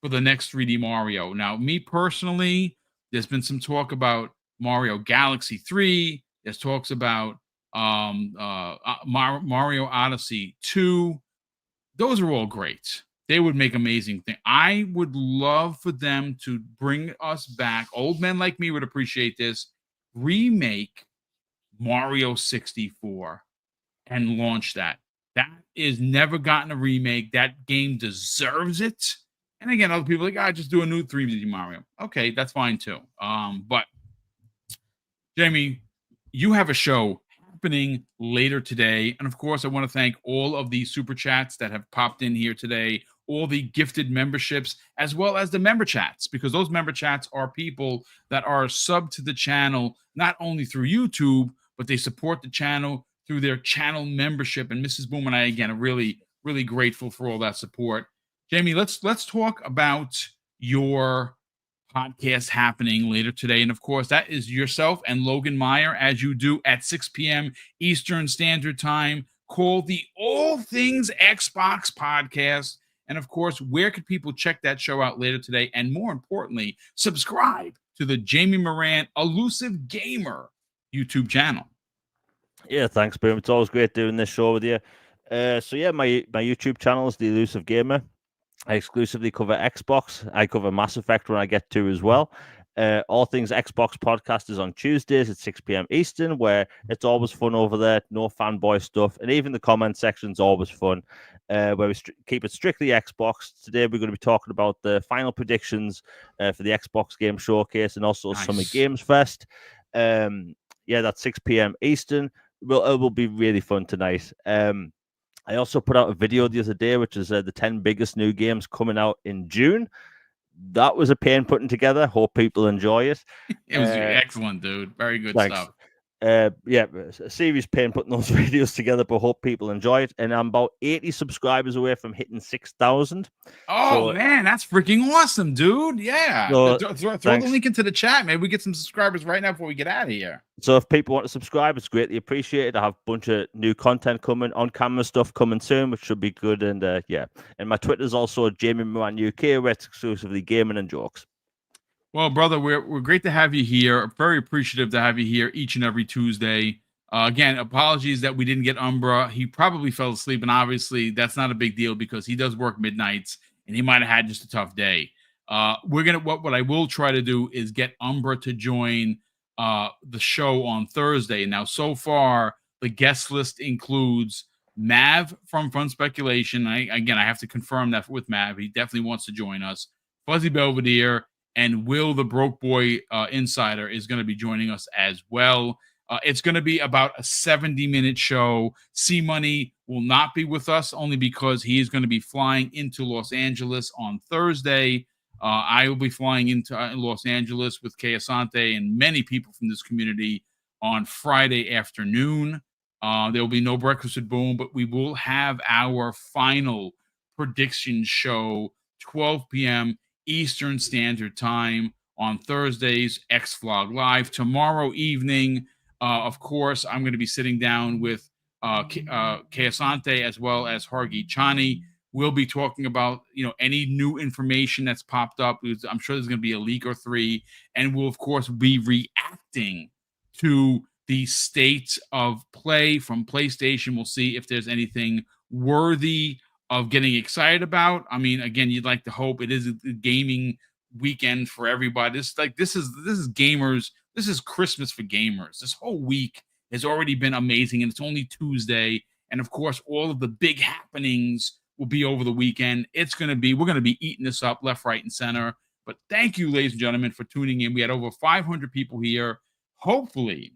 for the next 3D Mario. Now, me personally, there's been some talk about Mario Galaxy 3. There's talks about Mario Odyssey 2. Those are all great. They would make amazing things. I would love for them to bring us back. Old men like me would appreciate this. Remake Mario 64 and launch that. That is never gotten a remake. That game deserves it. And again, other people are like, just do a new 3D Mario. Okay, that's fine too. But Jamie, you have a show happening later today. And of course, I want to thank all of the super chats that have popped in here today, all the gifted memberships, as well as the member chats, because those member chats are people that are sub to the channel, not only through YouTube, but they support the channel through their channel membership. And Mrs. Boom and I, again, are really, really grateful for all that support. Jamie, let's talk about your podcast happening later today. And of course, that is yourself and Logan Meyer, as you do at 6 p.m. Eastern Standard Time, called the All Things Xbox Podcast. And of course, where could people check that show out later today? And more importantly, subscribe to the Jamie Moran Elusive Gamer YouTube channel. Yeah, thanks, Boom. It's always great doing this show with you. So yeah, my YouTube channel is The Elusive Gamer. I exclusively cover Xbox. I cover Mass Effect when I get to as well. All Things Xbox podcast is on Tuesdays at 6 p.m. Eastern, where it's always fun over there. No fanboy stuff. And even the comment section's always fun, where we keep it strictly Xbox. Today, we're going to be talking about the final predictions for the Xbox Game Showcase and also Summer Games Fest. Yeah, that's 6 p.m. Eastern. It will be really fun tonight. I also put out a video the other day, which is the 10 biggest new games coming out in June. That was a pain putting together. Hope people enjoy it. It was excellent, dude. Very good stuff. Yeah, a serious pain putting those videos together, but hope people enjoy it. And I'm about 80 subscribers away from hitting 6,000. Oh, man, that's freaking awesome, dude. Yeah. So, throw the link into the chat. Maybe we get some subscribers right now before we get out of here. So if people want to subscribe, it's greatly appreciated. I have a bunch of new content coming, on-camera stuff coming soon, which should be good. And yeah, and my Twitter is also Jamie Moran UK, where it's exclusively gaming and jokes. Well, brother, we're great to have you here. Very appreciative to have you here each and every Tuesday. Again, apologies that we didn't get Umbra. He probably fell asleep, and obviously that's not a big deal because he does work midnights, and he might have had just a tough day. What I will try to do is get Umbra to join the show on Thursday. Now, so far, the guest list includes Mav from Fun Speculation. I have to confirm that with Mav. He definitely wants to join us. Fuzzy Belvedere and Will the Broke Boy Insider is going to be joining us as well. It's going to be about a 70-minute show. C-Money will not be with us only because he is going to be flying into Los Angeles on Thursday. I will be flying into Los Angeles with Kay Asante and many people from this community on Friday afternoon. There will be no Breakfast with Boom, but we will have our final prediction show, 12 p.m. Eastern Standard Time on Thursdays, X-Vlog Live. Tomorrow evening, of course, I'm going to be sitting down with Kay Asante as well as Hargi Chani. We'll be talking about, any new information that's popped up. I'm sure there's going to be a leak or three. And we'll, of course, be reacting to the state of play from PlayStation. We'll see if there's anything worthy of getting excited about. I mean, again, you'd like to hope it is a gaming weekend for everybody. This is gamers. This is Christmas for gamers. This whole week has already been amazing, and it's only Tuesday. And of course, all of the big happenings will be over the weekend. We're going to be eating this up left, right, and center. But thank you, ladies and gentlemen, for tuning in. We had over 500 people here. Hopefully,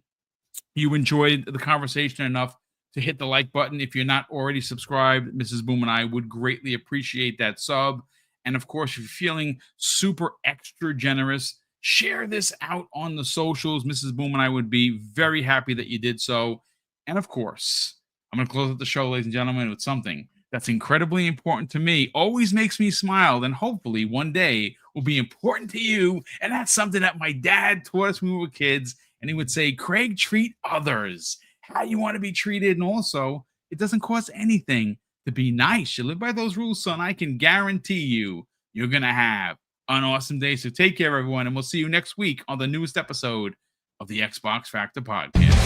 you enjoyed the conversation enough to hit the like button. If you're not already subscribed, Mrs. Boom and I would greatly appreciate that sub. And of course, if you're feeling super extra generous, share this out on the socials. Mrs. Boom and I would be very happy that you did so. And of course, I'm going to close out the show, ladies and gentlemen, with something that's incredibly important to me, always makes me smile, and hopefully one day will be important to you. And that's something that my dad taught us when we were kids. And he would say, Craig, treat others how you want to be treated. And also, it doesn't cost anything to be nice. You live by those rules, son. I can guarantee you're going to have an awesome day. So take care, everyone. And we'll see you next week on the newest episode of the Xbox Factor podcast.